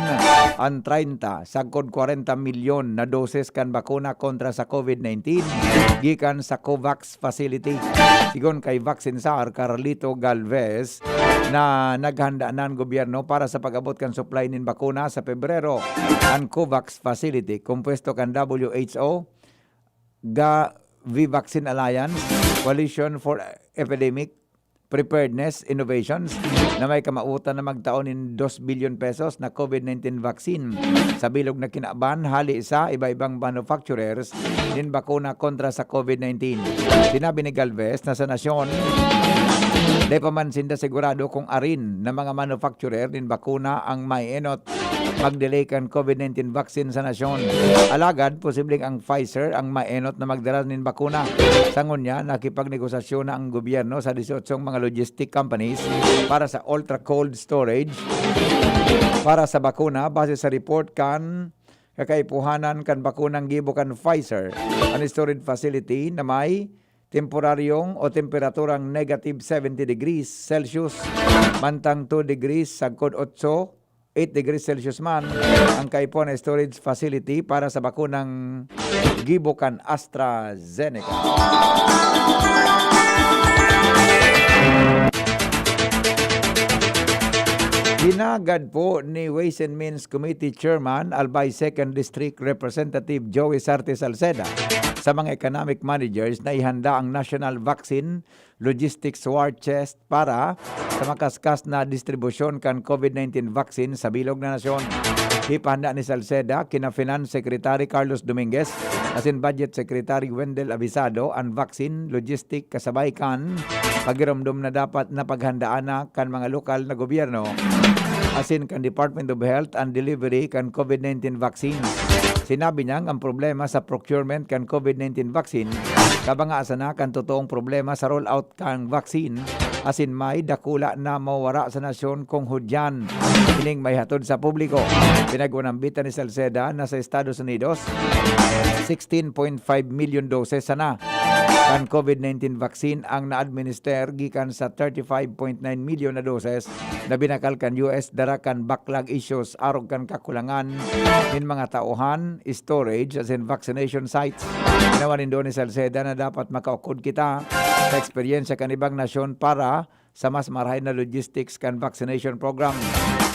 ang 30 sagkod 40 milyon na doses kan bakuna kontra sa COVID-19 gikan sa COVAX facility. Sigon kay Vaccine Sar Carlito Galvez na naghanda na ang gobyerno para sa pag-abot kan supply nin bakuna sa Pebrero. Ang COVAX facility kumpuesto kan WHO, Vaccine Alliance, Coalition for Epidemic Preparedness Innovations na may kamautan na magtaon in 2 billion pesos na COVID-19 vaccine sa bilog na kinaban hali sa iba-ibang manufacturers din bakuna kontra sa COVID-19. Sinabi ni Galvez na sa nasyon Di pa man sinda sigurado kung arin na mga manufacturer din bakuna ang mainot mag-delay kan COVID-19 vaccine sa nasyon. Alagad, posibleng ang Pfizer ang mainot na magdala nin bakuna. Sangon niya, nakipagnegosasyon na ang gobyerno sa 18 mga logistic companies para sa ultra-cold storage para sa bakuna base sa report kan kakaipuhanan kan bakunang gibo kan Pfizer. Ang storage facility na may temporaryong o temperaturang negative 70 degrees Celsius mantang 2 degrees sagkod 8 degrees Celsius man ang kaipon na storage facility para sa bakunang gibokan AstraZeneca. Hinagad po ni Ways and Means Committee Chairman Albay 2nd District Representative Joey Sarte Salceda sa mga economic managers na ihanda ang National Vaccine Logistics War Chest para sa makaskas na distribusyon kan COVID-19 vaccine sa bilog na nasyon. Ipahanda ni Salceda kina Finance Secretary Carlos Dominguez asin Budget Secretary Wendell Avisado ang vaccine logistic kasabay kan pagiramdom na dapat na paghandaan na kan mga lokal na gobyerno asin kan Department of Health and Delivery kan COVID-19 vaccine. Sinabi niya ang problema sa procurement kan COVID-19 vaccine kabangasa na kan totoong problema sa rollout kan vaccine asin may dakula na mawara sa nasyon kung hudyan ining may hatod sa publiko. Pinag-unambitan ni Salceda na sa Estados Unidos 16.5 million doses sana kan COVID-19 vaccine ang na-administer gikan sa 35.9 million na doses na binakal kan US dara kan backlog issues arog kan kakulangan in mga tauhan, storage as in vaccination sites. Nawanin doon ni Salceda na dapat makaukod kita sa eksperyensya kan ibang nasyon para sa mas marahay na logistics kan vaccination program.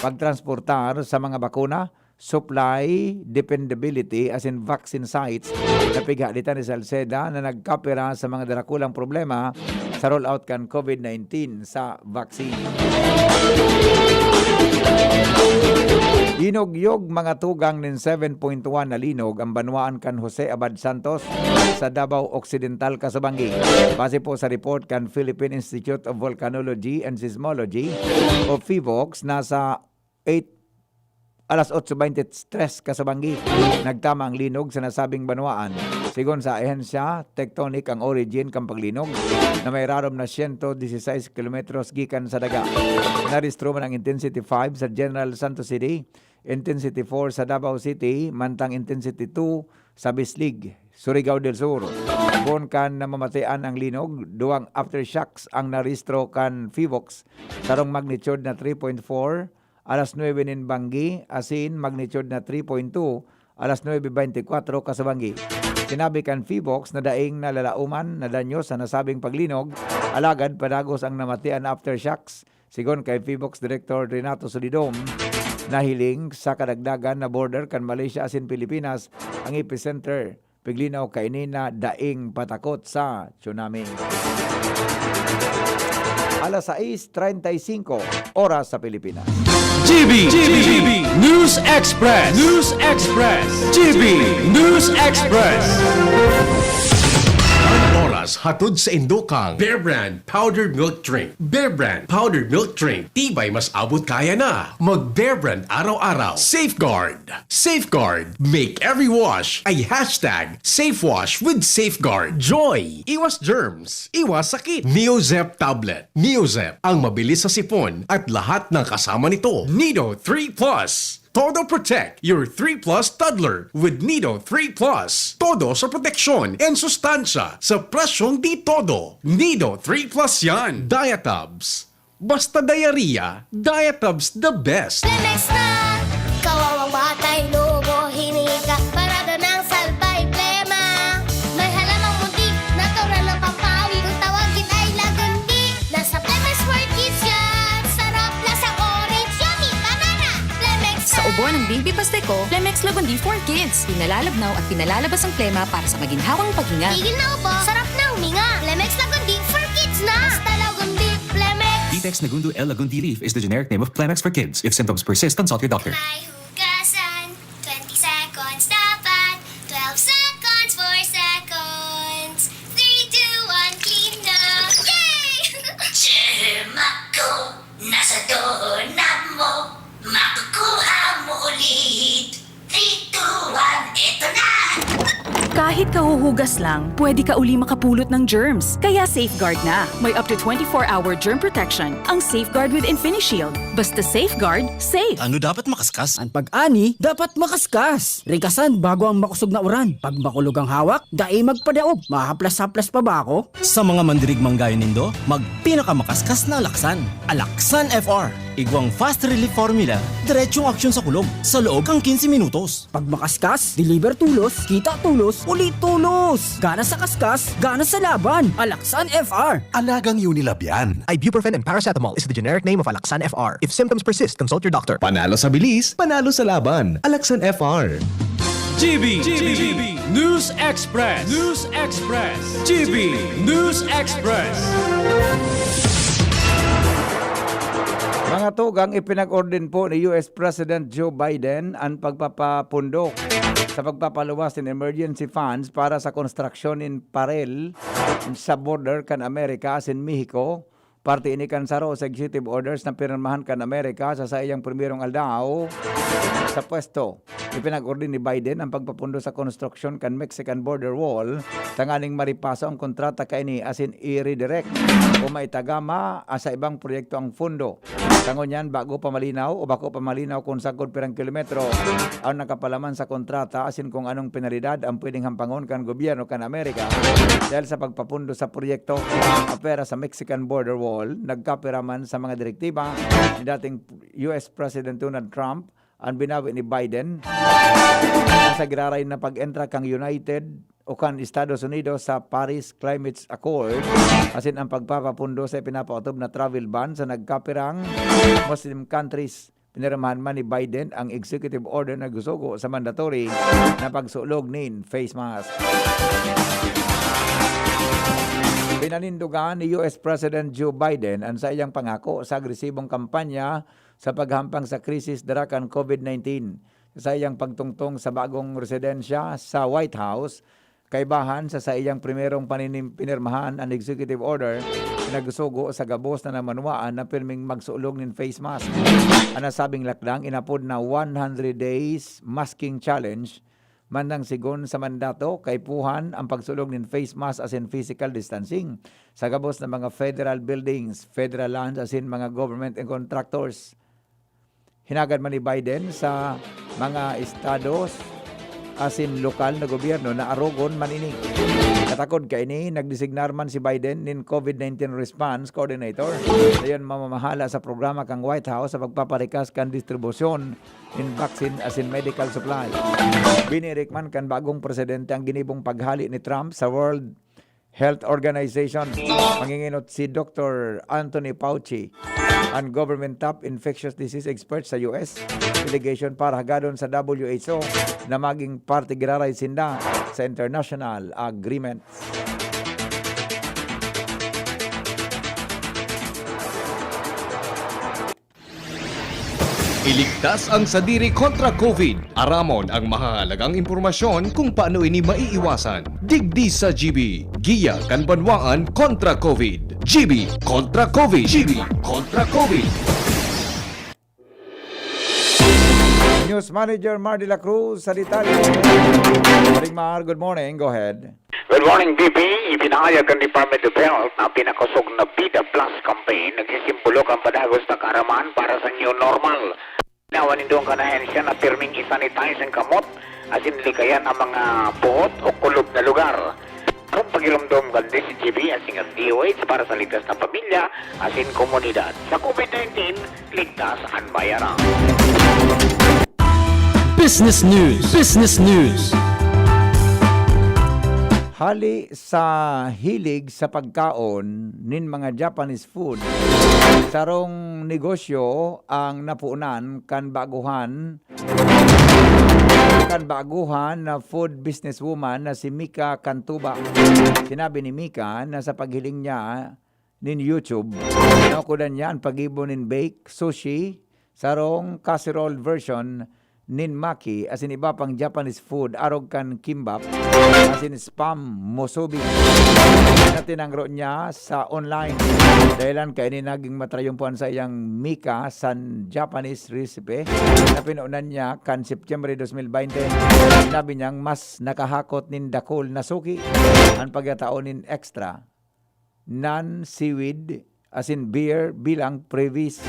Pagtransportar sa mga bakuna, supply, dependability as in vaccine sites na pighalitan ni Salceda na nagkapira sa mga darakulang problema sa rollout kan COVID-19 sa vaccine. Inog-yog mga tugang nin 7.1 na linog ang banwaan kan Jose Abad Santos sa Davao Occidental, Kasabangi. Base po sa report kan Philippine Institute of Volcanology and Seismology o PHIVOLCS nasa 8:23 Kasabangi. Nagtama ang linog sa nasabing banwaan. Sigon sa ahensya, tectonic ang origin kang paglinog na may rarom na 116 kilometros gikan sa daga. Naristro man ang intensity 5 sa General Santos City, intensity 4 sa Davao City, mantang intensity 2 sa Bislig, Surigao del Sur. Kung kan namamatayan ang linog, duwang aftershocks ang naristro kan PHIVOLCS sarong magnitude na 3.4 alas 9 nin Bangi, asin magnitude na 3.2 alas 9:24 Kasabangi. Sinabi kan PHIVOLCS na daing nalalauman na danyo sa nasabing paglinog, alagad padagos ang namatian na aftershocks. Sigon kay PHIVOLCS Director Renato Solidom, nahiling sa kadagdagan na border kan Malaysia asin Pilipinas ang epicenter. Piglinaw kainin na daing patakot sa tsunami. Alas 6:35 oras sa Pilipinas. GB News Express. GB News Express. Oras hatod sa Indokang Bear Brand Powdered Milk Drink. Bear Brand Powdered Milk Drink. Tibay mas abot kaya na. Mag Bear Brand araw-araw. Safeguard. Make every wash ay #SafeWash with Safeguard. Joy. Iwas germs. Iwas sakit. Neozep Tablet. Neozep ang mabilis sa sipon at lahat ng kasama nito. Nido 3 Plus. Todo protect your 3 Plus toddler with Nido 3 Plus. Todo sa proteksyon and sustansya sa presyong di todo. Nido 3 Plus yan. Diatabs. Basta diarrhea, Diatabs the best. Lemex na! Kawawang batay, lobo, hinika, parada ng salbay, plema. May halamang muntik, natural ng pampawi, kung tawagin ay lagundi. Nasa Lemex for Kids yan, sarap lasang orange, yummy, banana. Lemex na! Sa ubo ng Baby Pasteco, Lemex Lagundi for Kids. Pinalalabnaw at pinalalabas ang plema para sa maginhawang paghinga. Tigil na upo, sarap na huminga. Lemex Lagundi for Kids na! Basta Lagundi, Lemex. Detex Nagundu L. Lagundi Leaf is the generic name of Plemex for kids. If symptoms persist, consult your doctor. May hugasan, 20 seconds dapat, 12 seconds, 4 seconds, 3, 2, 1, clean na. Yay! Kahit kahuhugas lang, pwede ka uli makapulot ng germs. Kaya safeguard na. May up to 24-hour germ protection ang Safeguard with InfiniShield. Basta safeguard, safe. Ano dapat makaskas? Ang pag-ani, dapat makaskas. Rikasan bago ang makusog na uran. Pag makulog ang hawak, dai magpadaog. Mahaplas-haplas pa ba ako? Sa mga mandirigmang gaya nindo, magpinakamakaskas na alaksan. Alaksan FR. Igwang fast relief formula, diretsong aksyon sa kulog. Sa loob kang 15 minutos. Pag makaskas, deliver tulos, kita tulos, ulit tulos. Gana sa kaskas, gana sa laban. Alaksan FR. Alagang Unilab yan. Ibuprofen and paracetamol is the generic name of Alaksan FR. If symptoms persist, consult your doctor. Panalo sa bilis, panalo sa laban. Alaksan FR. GB News Express. News Express. GB News Express. Mga tugang, ipinag-ordin po ni US President Joe Biden ang pagpapapundok sa pagpapaluwas ng emergency funds para sa construction in Parel sa border kan Amerika sin Mexico. Parte ini kan saro sa executive orders na pirmahan kan Amerika sa iyang primerong aldaw sa pwesto. Ipinag-ordin ni Biden ang pagpapundo sa construction kan Mexican border wall tanganing maripaso ang kontrata kaini asin i-redirect o maitagama sa ibang proyekto ang fundo. Tangon yan, bago pamalinaw kung sagod pirang kilometro ang nakapalaman sa kontrata asin kung anong penalidad ang pwedeng hampangon kan gobyerno kan Amerika dahil sa pagpapundo sa proyekto apera sa Mexican border wall. Nagkapiraman sa mga direktiba ni dating US President Donald Trump ang binawi ni Biden sa giraray na pag-entra kang United o kan Estados Unidos sa Paris Climate Accord asin ang pagpapapundo sa pinapautob na travel ban sa nagkapirang Muslim countries. Pinirmahan man ni Biden ang executive order na gusugo sa mandatory na pagsulog nin face mask. Pinanindugan ni US President Joe Biden ang sa iyang pangako sa agresibong kampanya sa paghampang sa krisis darakan COVID-19. Sa iyang pagtungtong sa bagong residensya sa White House, kaibahan sa iyang primerong pinirmahan ang executive order na gusugo sa gabos na namanwaan na pirming magsulog ng face mask. Ang nasabing lakdang inapod na 100 days masking challenge mandang sigon sa mandato kay puhan ang pagsulog ng face mask as in physical distancing sa gabos ng mga federal buildings, federal lands as in mga government and contractors. Hinagad man ni Biden sa mga estados as in lokal na gobyerno na arogon man ini. Katakod ka ini, nagdesignar man si Biden nin COVID-19 Response Coordinator. Dayon mamamahala sa programa kang White House sa pagpaparikas kan distribusyon in vaccine as in medical supply. Binirik man kan bagong presidente ang ginibong paghali ni Trump sa World Health Organization. Manginginot si Dr. Anthony Fauci, ang government top infectious disease expert sa US delegation para hagadon sa WHO na maging parte giraray sinda sa international agreements. Iligtas ang sadiri kontra COVID. Aramon ang mahalagang impormasyon kung paano ini maiiwasan. Digdi sa GB. Giya kan banwaan kontra COVID. GB kontra COVID. GB kontra COVID. News Manager Mar de la Cruz sa detalye. Morning Mar, good morning. Go ahead. Good morning, VP. Ipinahayag ang Department of Health na pinakasog na Vida Plus campaign nagsisimbolo ang padagos na karaman para sa new normal. Nawan nindong kanahensya na pirming isanitize ang kamot as in likayan ang mga buhot o kulog na lugar. Kung pagilumdom gandi si GB asing ang DOH para sa ligtas na pamilya as in komunidad. Sa COVID-19, ligtas ang bayaran. Business News. Business News. Hali sa hilig sa pagkaon nin mga Japanese food, sarong negosyo ang napuunan kan baguhan na food businesswoman na si Mika Cantuba. Sinabi ni Mika na sa paghiling niya nin YouTube, nakudan niya ang pag-ibo nin bake, sushi, sarong casserole version nin maki asin iba pang Japanese food arog kan kimbap asin spam musubi na tinangro niya sa online dahilan kay ni naging matrayumpuan sa iyang mika san Japanese recipe na pinunan niya kan September 2020. Sinabi niyang mas nakahakot nin dakol na suki ang pagyataon nin extra non-seaweed asin beer bilang previs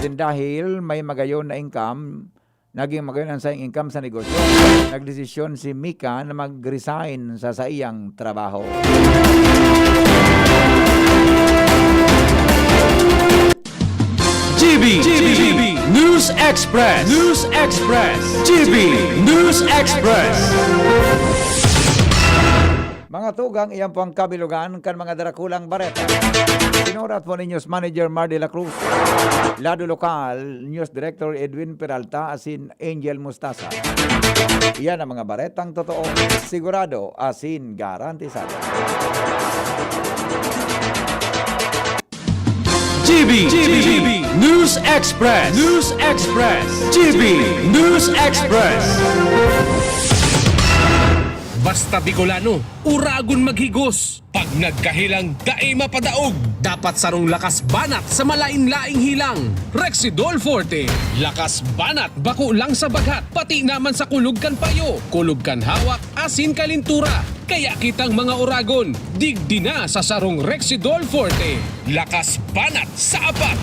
asin dahil may magayon na income naging magayon ang sayang income sa negosyo. Nagdesisyon si Mika na mag-resign sa iyang trabaho. GB News Express. News Express. GB News Express. Mga tugang, iyan po ang kabilugan kan mga darakulang bareta. Sinurat po ni News Manager Mar de la Cruz, Lado Lokal, News Director Edwin Peralta, asin Angel Mustasa. Iyan ang mga baretang totoo, sigurado, asin garantisado. GB News Express. News Express. GB News Express. Basta Bicolano, uragon maghigos. Pag nagkahilang, dae mapadaog. Dapat sarong lakas banat sa malain-laing hilang. Rexidol Forte, lakas banat bako lang sa bagat. Pati naman sa kulog kan payo, kulog kan hawak, asin kalintura. Kaya kitang mga uragon, digdi na sa sarong Rexidol Forte. Lakas banat sa apat.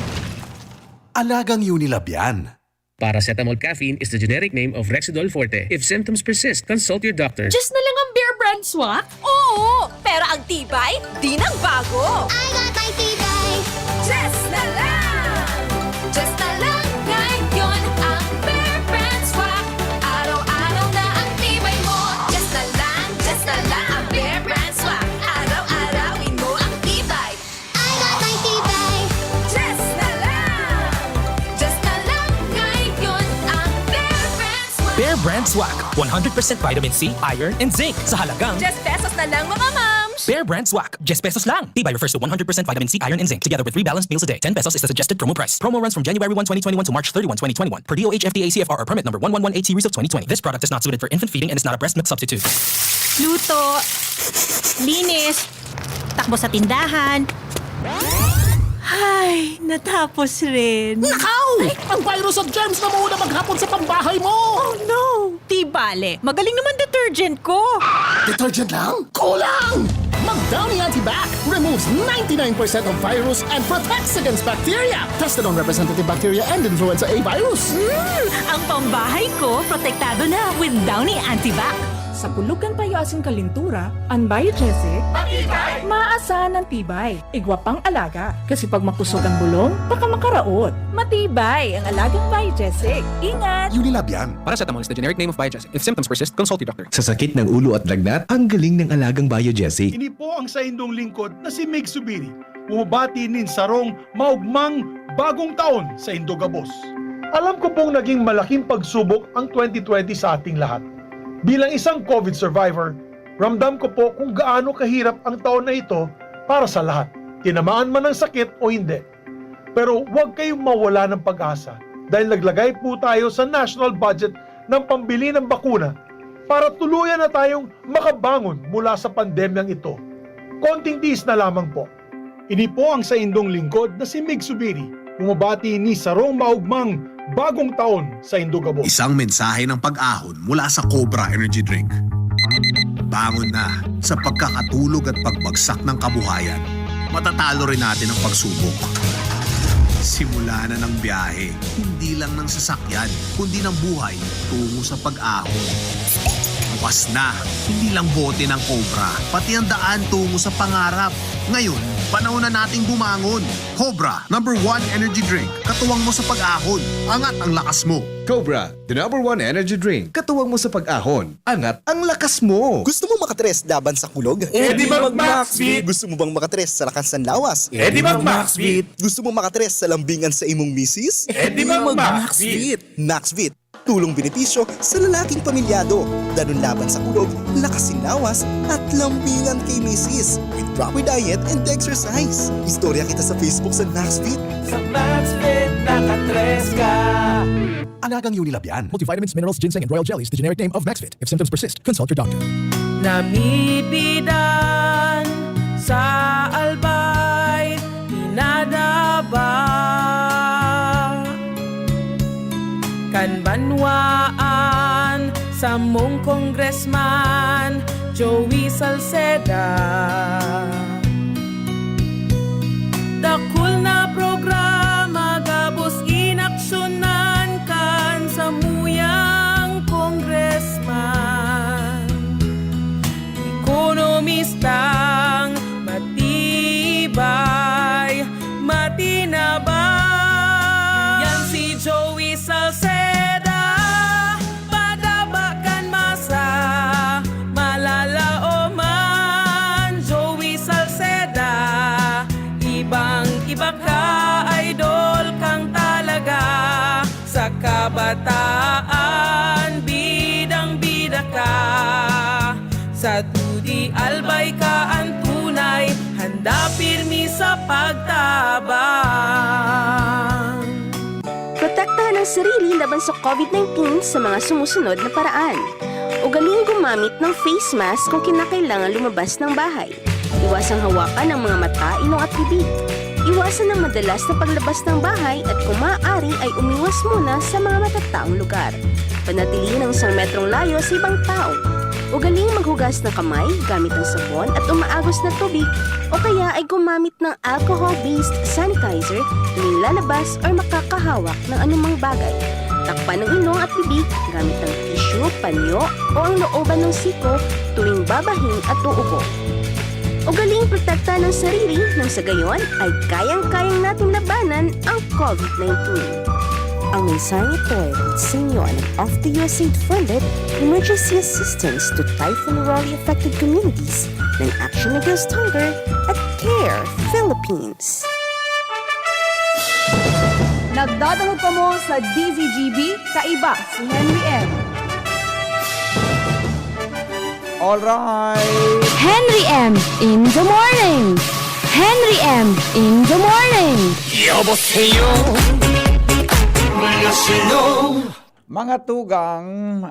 Alagang Unilab yan. Paracetamol caffeine is the generic name of Rexidol Forte. If symptoms persist, consult your doctor. Just na lang ang Bear Brand swak? Oo! Pero ang tibay, di nang bago! I got my tibay! Just na lang! Just na lang ngayon ang Bear Brand swak! Araw-araw na ang tibay mo! Just na lang ang Bear Brand swak! Araw-arawin mo ang tibay! I got my tibay! Just na lang! Just na lang ngayon ang Bear Brand swak! Bear Brand Swak, 100% vitamin C, iron, and zinc sa halagang Just pesos na lang mga moms! Bear Brand Swak, just pesos lang. Tibay refers to 100% vitamin C, iron, and zinc together with 3 balanced meals a day. 10 pesos is the suggested promo price. Promo runs from January 1, 2021 to March 31, 2021 per DOH FDA CFR or permit number 1118 series of 2020. This product is not suited for infant feeding and is not a breast milk substitute. Luto, linis, takbo sa tindahan. Ay, natapos rin. Nakaw! Ang virus at germs na muna maghapon sa pambahay mo! Oh no! Di bale, magaling naman detergent ko. Detergent lang? Kulang! Mag-Downy Antibac removes 99% of virus and protects against bacteria. Tested on representative bacteria and influenza A virus. Ang pambahay ko, protektado na with Downy Antibac. Sa pulugan payo asin kalintura, ang biogesic, maasahan ng tibay, igwapang alaga. Kasi pag makusog ang bulong, baka makaraot. Matibay ang alagang biogesic. Ingat! Unilab yan. Paracetamol is the generic name of Biogesic. If symptoms persist, consult your doctor. Sa sakit ng ulo at lagnat, ang galing ng alagang Biogesic. Ini po ang sa indong lingkod na si Meg Subiri. Bumabati nin sarong maugmang bagong taon sa Indogabos. Alam ko pong naging malaking pagsubok ang 2020 sa ating lahat. Bilang isang COVID survivor, ramdam ko po kung gaano kahirap ang taon na ito para sa lahat, tinamaan man ng sakit o hindi. Pero huwag kayong mawala ng pag-asa dahil naglagay po tayo sa national budget ng pambili ng bakuna para tuluyan na tayong makabangon mula sa pandemyang ito. Konting tiis na lamang po. Ini po ang sa indong lingkod na si Mig Subiri, bumabati ni sarong maugmang bagong taon sa Indogabos. Isang mensahe ng pag-ahon mula sa Cobra Energy Drink. Bangon na sa pagkakatulog at pagbagsak ng kabuhayan. Matatalo rin natin ang pagsubok. Simula na ng biyahe, hindi lang ng sasakyan, kundi ng buhay tungo sa pag-ahon. Bukas na, hindi lang bote ng Cobra, pati ang daan tungo sa pangarap. Ngayon, panahon na nating bumangon. Cobra, #1 energy drink. Katuwang mo sa pag-ahon. Angat ang lakas mo. Cobra, the #1 energy drink. Katuwang mo sa pag-ahon. Angat ang lakas mo. Gusto mo makatres laban sa kulog? di mag-Maxbeat. Gusto mo bang makatres sa lakas ng lawas? di mag-Maxbeat. Gusto mo makatres sa lambingan sa imong misis? di mag-Maxbeat. Maxbeat, tulong benepisyo sa lalaking pamilyado. Ganun laban sa kulog, lakasin lawas, at lambingan kay misis. With proper diet and exercise. Istorya kita sa Facebook sa Maxbeat. Sa Maxbeat, nakatres ka. Alagang Unilab yan. Multivitamins, minerals, ginseng, and royal jellies, the generic name of Maxfit. If symptoms persist, consult your doctor. Namibidan sa albay, pinadaba kan banwaan sa mong congressman Joey Salceda. Dakul na programa gabos inaksyonan kan sa muyang congressman. Ekonomistang matibay, matinabay. Yan si Joey Salceda, padabakan masa, malalaoman. Joey Salceda, ibang-iba ka, idol kang talaga. Sa kabataan, bidang-bida ka. Sa tudi albay ka ang tunay, handa pirmi sa pagtabang. Protektahan ang sarili laban sa COVID-19 sa mga sumusunod na paraan. Ugaling gumamit ng face mask kung kinakailangan lumabas ng bahay. Iwasang hawakan ang mga mata, ilong at bibig. Iwasan ang madalas na paglabas ng bahay at kung maaari ay umiwas muna sa mga matataong lugar. Panatilihin ang 1 metrong layo sa ibang tao. Ugaling maghugas ng kamay gamit ang sabon at umaagos na tubig o kaya ay gumamit ng alcohol-based sanitizer tuwing lalabas or makakahawak ng anumang bagay. Takpan ng ilong at bibig gamit ang tissue, panyo o ang looban ng siko tuwing babahin at uubo. Ugaling protektahan ng sarili nang sa gayon ay kayang-kayang natin labanan ang COVID-19. Ang mensaheng ito ay sa inyo ng of the USAID-funded Emergency Assistance to Typhoon Raleigh-affected communities ng Action Against Hunger at CARE Philippines. Nagdadahog pa mo sa DZGB, kaiba si Henry M. Alright! Henry M. in the morning! Henry M. in the morning! 여보세요 Mga tugang,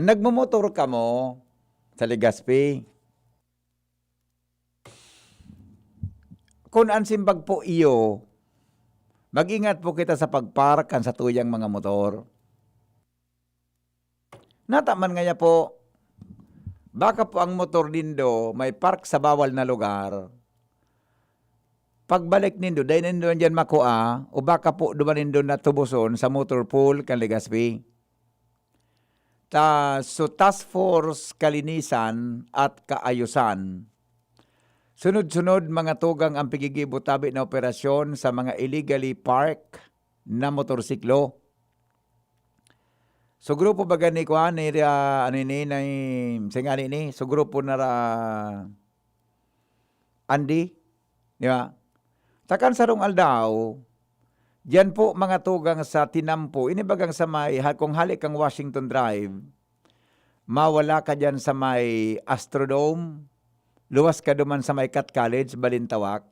nagmumotor ka mo sa Legazpi. Kung ansimbag po iyo, mag-ingat po kita sa pagparkan sa tuyang mga motor. Nataman nga niya po, baka po ang motor nindo may park sa bawal na lugar. Pagbalik nindo, dahil nindo dyan makua, o baka po duman nindo na tubuson sa motor pool kan Legazpi. So Task Force Kalinisan at Kaayusan. Sunod-sunod mga tugang ang pigigibutabi na operasyon sa mga illegally park na motorsiklo. So grupo ba gani ko ni singani ni so grupo na Andy, di ba? Takan sarong aldaw, diyan po mga tugang sa Tinampo, inibagang sa may, kung halik kang Washington Drive, mawala ka diyan sa may Astrodome, luwas ka duman sa may Cat College, Balintawak.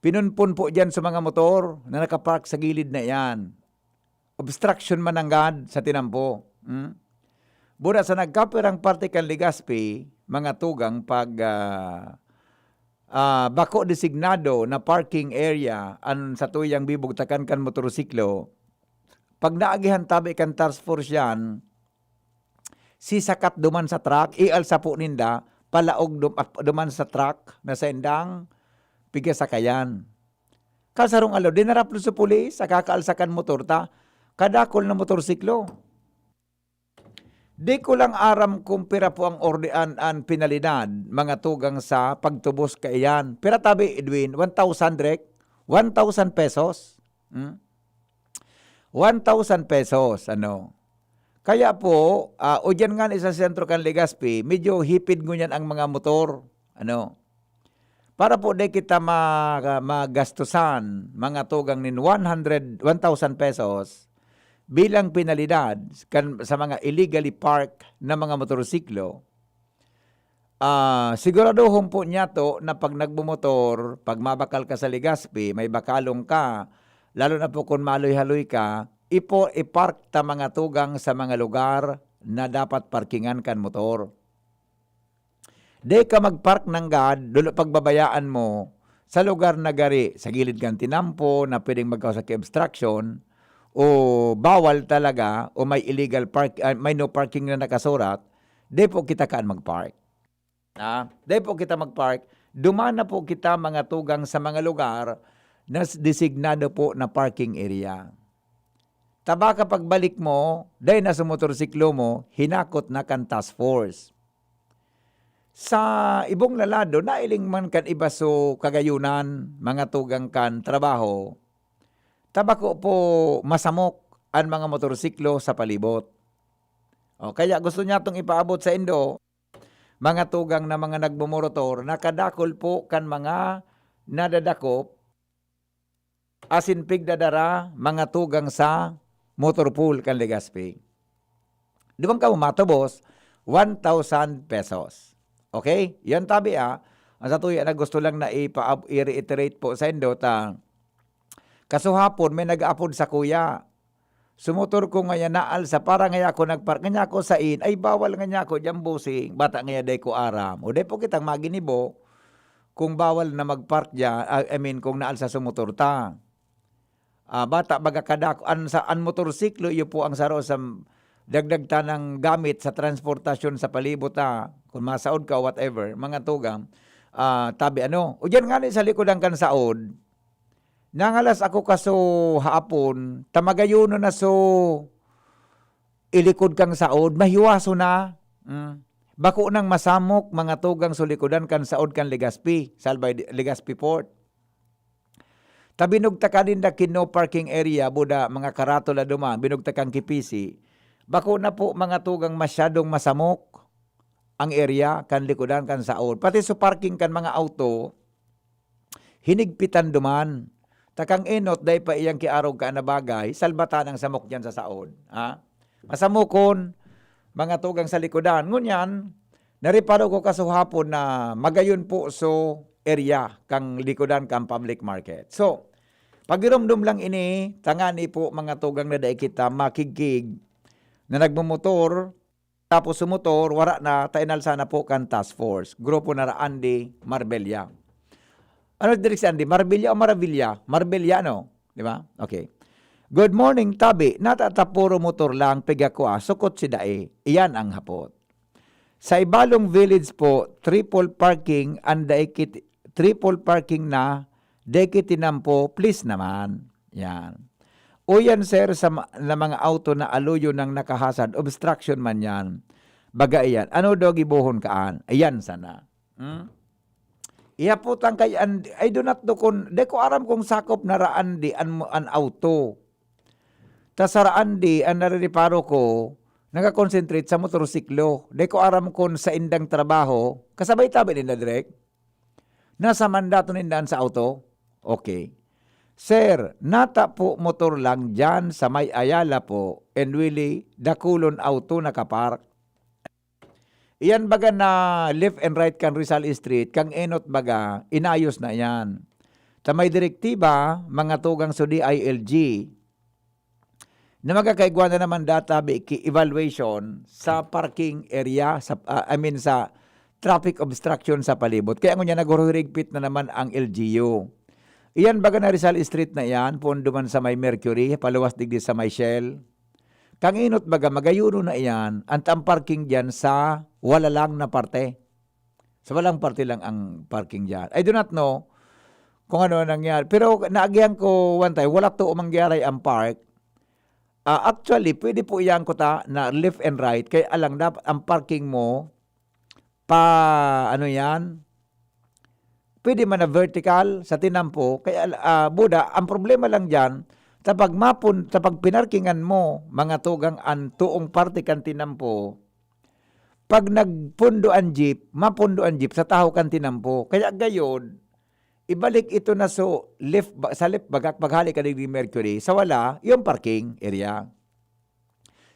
Pinunpun po diyan sa mga motor na nakapark sa gilid na yan. Obstruction mananggad sa Tinampo. Bura sa nagkapirang parte kan Legazpi, mga tugang pag bako designado na parking area sa tuyang bibugtakan kan motorsiklo, pag naagihan tabi kan task force yan, sisakat duman sa truck, ialsa po ninda, palaog duman sa truck na sa indang pigasakayan. Kasarong alo, dinaraplo sa pulis, kakaalsakan motor ta, kadakol na motorsiklo. Di ko lang aram kung pira po ang ordean an pinalidad, mga tugang sa pagtubos kaiyan. Pira tabi, Edwin, 1,000 rek, 1,000 pesos. 1,000 pesos, ano. Kaya po, o dyan nga sa sentro kan Legazpi, medyo hipid ngunyan ang mga motor, ano. Para po di kita magastusan, mga tugang nin 1,000 pesos, bilang penalidad sa mga illegally park na mga motorsiklo, siguraduhin po niya to na pag nagbumotor, pag mabakal ka sa Legazpi, may bakalong ka, lalo na po kung maloy-haloy ka, ipark ta mga tugang sa mga lugar na dapat parkingan kan motor. Di ka magpark ng pagbabayaan mo sa lugar na gari, sa gilid kang tinampo na pwedeng magkausa ka obstruction, o bawal talaga, o may illegal may no parking na nakasurat, di po kita kaan magpark. Di po kita magpark, dumana po kita mga tugang sa mga lugar na designado po na parking area. Taba kapag balik mo, dahil na sa motorsiklo mo, hinakot na kan task force. Sa ibong lalado, nailing man kan iba so kagayunan, mga tugang kan trabaho, tabako po masamok ang mga motorsiklo sa palibot. Kaya gusto niya itong ipaabot sa Indo, mga tugang na mga nagmumorotor, nakadakol po kan mga nadadakop, asin pigdadara, mga tugang sa motor pool kan Legazpi. Di bang ka matubos? 1,000 pesos. Okay? Yan tabi Ang sa tuya na gusto lang na i-reiterate po sa Indo, kasuhapon may nag-aapod sa kuya. Sumutor ko ngayon naal sa para ngaya ako nagpark. Ngaya ako sa ay bawal ngaya ako dyan busing. Bata ngaya day ko aram. O day po kitang maginibo kung bawal na magpark dyan. Kung naal sa sumutor ta. Bata baga kadako. An motorsiklo, iyo po ang saro sa dagdag ta ng gamit sa transportasyon sa palibot ta. Kung masaod ka, whatever, mga tugang. Tabi O dyan nga sa likodan kan saod. Nangalas ako kaso hapon, tamagayuno na so ilikod kang saod, mahiwaso na. Bako nang masamok, mga tugang so likodan kan saod kan Legazpi, Salbay Legazpi Port. Tabinog ka din da no parking area, buda mga karatola duma, binugta kang kipisi. Bako na po mga tugang masyadong masamok ang area kan likodan kan saod. Pati so parking kan mga auto, hinigpitan duman. Takang enot, dahi pa iyang kiarog ka na bagay, salbatan ang samok dyan sa saod. Masamukon, mga tugang sa likodan. Ngunyan, nariparo ko kasuhapon na magayon po so area kang likodan kang public market. So, pagirumdum lang ini, tangani po mga tugang na dahi kita makigig na nagmumotor, tapos sumutor, wara na, tainalsa na po kan task force. Grupo na Andy Marbella. Ano direct si Andy? Marbella o Maravilla? Marbella, no? Di ba? Okay. Good morning, tabi. Natatapuro motor lang, piga ko sukot si dae. Iyan ang hapot. Sa Ibalong Village po, triple parking na, dekitinam po, please naman. Yan. O yan, sir, na mga auto na aluyo ng nakahasad, obstruction man yan. Baga iyan. Ano daw gibuhon kaan? Ayan sana. Ihaputan kay Andy, I do not do de ko aram kung sakop na Raandi an auto. Ta sa Raandi, ang naririparo ko, nakakonsentrate sa motorsiklo. De ko aram kung sa indang trabaho, kasabay tabi nila direct, nasa mandato nindan sa auto. Okay. Sir, nata po motor lang dyan sa may Ayala po, and Willie, dakulon auto nakapark. Iyan baga na left and right kan Rizal Street, kang enot baga, inayos na yan. Ta may direktiba, mga tugang so DILG, na magkakaigwa na naman data evaluation sa parking area, sa traffic obstruction sa palibot. Kaya ngunya nagururigpit na naman ang LGU. Iyan baga na Rizal Street na yan, pondo man sa may Mercury, paluwas digdi sa may Shell. Kang inot baga, magayuno na iyan, ang parking dyan sa wala lang na parte. Sa walang parte lang ang parking dyan. I do not know kung ano nangyari. Pero naagihan ko one time, wala to umangyari ang park. Actually, pwede po iyan ko na left and right. Kaya alang dapat ang parking mo, pwede man na vertical sa tinampo. Kaya buda, ang problema lang dyan, tapag pinarkingan mo, mga tugang ang tuong parte kan tinampo, pag nagpundo ang jeep, mapundo ang jeep sa taho kan tinampo. Kaya gayon, ibalik ito na sa left bagak paghali ka ni Mercury, sa wala, yung parking area.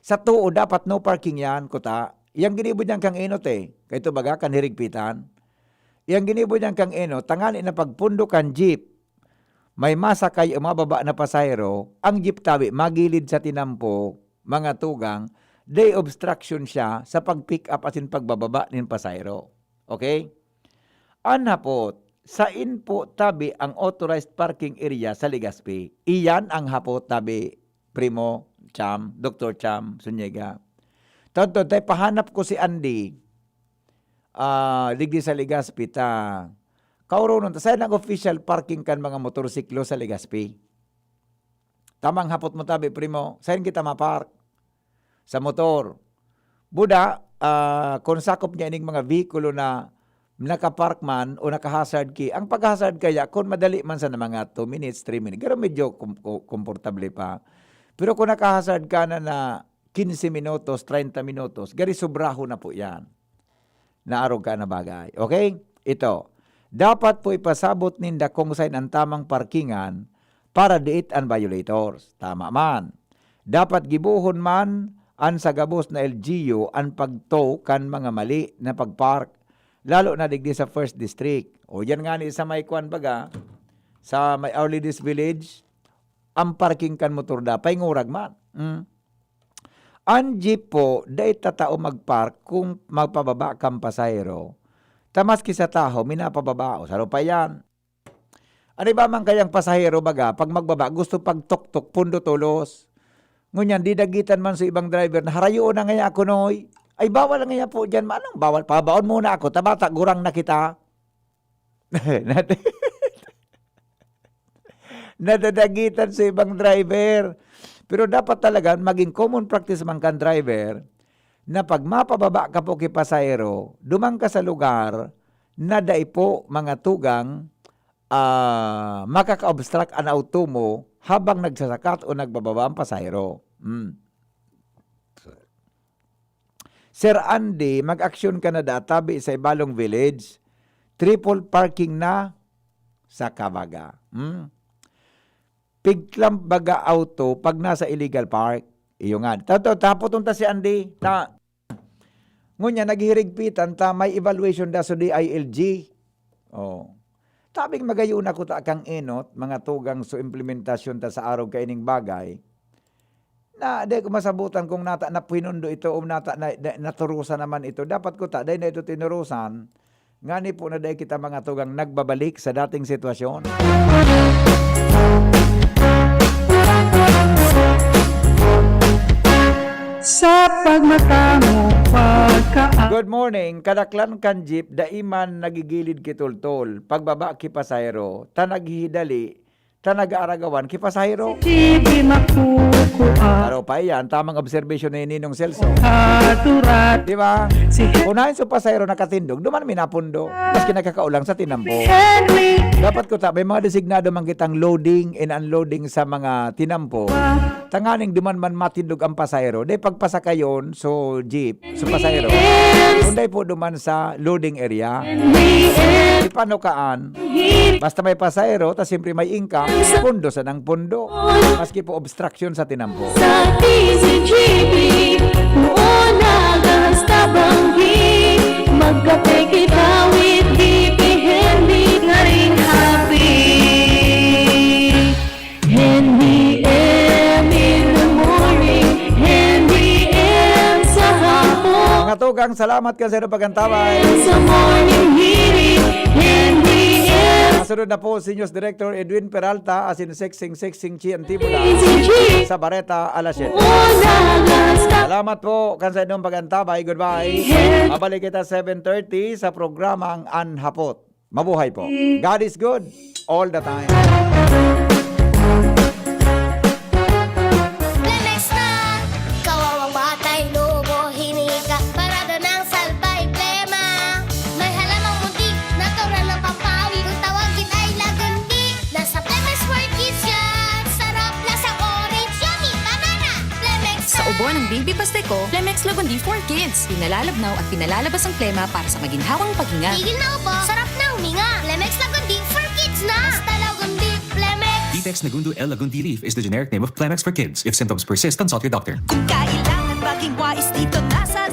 Sa tuo, dapat no parking yan, kuta. Yang ginibod niyang kang enot kaya ito baga kan hirigpitan. Yang ginibod niyang kang enot, tangali na pagpundo kan jeep, may masakay o mababa na pasahero, ang jeep tabi magilid sa tinampo, mga tugang, day obstruction siya sa pag-pick up at pagbababa ng pasahero. Okay? Anhapot, sa inpo tabi ang authorized parking area sa Legazpi. Iyan ang hapot tabi, Primo, Cham, Dr. Cham, Sunyega. Totoo, tayo pahanap ko si Andy, ligdi sa Legazpi, kauro nun, sa nag-official parking kan mga motorsiklo sa Legazpi. Tamang hapot mo tabi, Primo. Saan kita mapark? Sa motor. Buda, kung sakop niya ining mga vehikulo na nakapark man o naka-hazard key, ang pag-hazard kaya, kung madali man sa mga 2 minutes, 3 minutes, gano'n medyo komportable pa. Pero kung naka-hazard ka na 15 minutos, 30 minutos, gari sobraho na po yan. Naarog ka na bagay. Okay? Ito. Dapat po ipasabot ninda kung saan ang tamang parkingan para diit ang violators. Tama man. Dapat gibuhon man ang sagabos na LGU ang pagtow kan mga mali na pagpark. Lalo na digdi sa First District. O yan nga ni sa may kwan baga, sa may Our Lady's Village, ang parking kan motor da, paingurag man. Ang jeep po, dahil tatao magpark kung magpababa kang pasahero. Tamas ki sa taho, minapababa o saro pa yan. Ano ba man kayang pasahero baga, pag magbaba, gusto pag tok-tok, pundo tulos. Ngunyan, didagitan man sa ibang driver na harayo na ngaya ako noy. Ay, bawal na ngaya po dyan. Anong bawal? Pabaon muna ako. Tabata, gurang na kita. Nadadagitan sa ibang driver. Pero dapat talaga, maging common practice man kan driver, na pag mapababa ka po kay pasahero, dumang ka sa lugar na dai po mga tugang makaka-obstruct ang auto mo habang nagsasakat o nagbababa ang pasahero. Sir Andy, mag-aksyon ka na databi sa Ibalong Village, triple parking na sa Kabaga. Pigklamp baga auto pag nasa illegal park. Iyo nga. Tapos si Andy, ngunya, naghirigpitan, may evaluation da sa DILG. Oh. Tabing magayon ako ta kang inot, mga tugang so implementasyon ta sa araw kaining bagay, na di ko masabutan kung nata na pinundo ito o nata na naturusan naman ito. Dapat ko ta, dahil na ito tinurusan, ngani po na dahil kita mga tugang nagbabalik sa dating sitwasyon. Sa pagmata mo Good morning. Kadaklan kan jeep, daiman nagigilid kitultol. Pagbaba ki pasahero, tanaghihidali, tanag-aaragawan ki pasahero. Araw pa yan, tamang observation na Ninong Celso. Di ba? Unahin sa pasahero nakatindog, duman minapundo. Maski nakakaulang sa tinampo. Dapat ko may mga designado man kitang loading and unloading sa mga tinampo. Tanganing duman man matindog ang pasahero. Day pagpasakayon so jeep, so pasahero. Kunday po duman sa loading area. Di panokaan. Basta may pasahero, tas siyempre may income, pundo sa nang pundo. Maski po obstruction sa tinampo. Sa TCGP, noon nagahastabanggi, magkape kita with DP Henry nga rin happy. Henry M in the morning, Henry M sa hapon. Mga tugang, salamat ka sa pagantaway. Sa morning hirit, Henry M. Kasunod na po, Senior Director Edwin Peralta, as in Sexing Chi Antibula, sa Bareta, alas 7. Salamat po kansa inyong pagantabay. Goodbye. Mabalik kita 7:30 sa programang Anhapot. Mabuhay po. God is good all the time. Lemes na, kawawang batay, lobo, hinika, parada ng salbay, plema. May halamang muntik, natural ng pampawi, kung tawagin ay lagundi. Nasa Plemex for Kids yan, sarap lasang orange, yummy, banana. Plemex na. Sa ubo ng Baby Pasteco, Plemex Lagundi for Kids. Pinalalabnaw at pinalalabas ang plema para sa maginhawang paghinga. Tigil na upo, sarap na huminga. Plemex Lagundi for Kids na. Basta Lagundi, Plemex. Detex Nagundu L. Lagundi Leaf is the generic name of Plemex for kids. If symptoms persist, consult your doctor. Kung kailangan maging wais dito nasa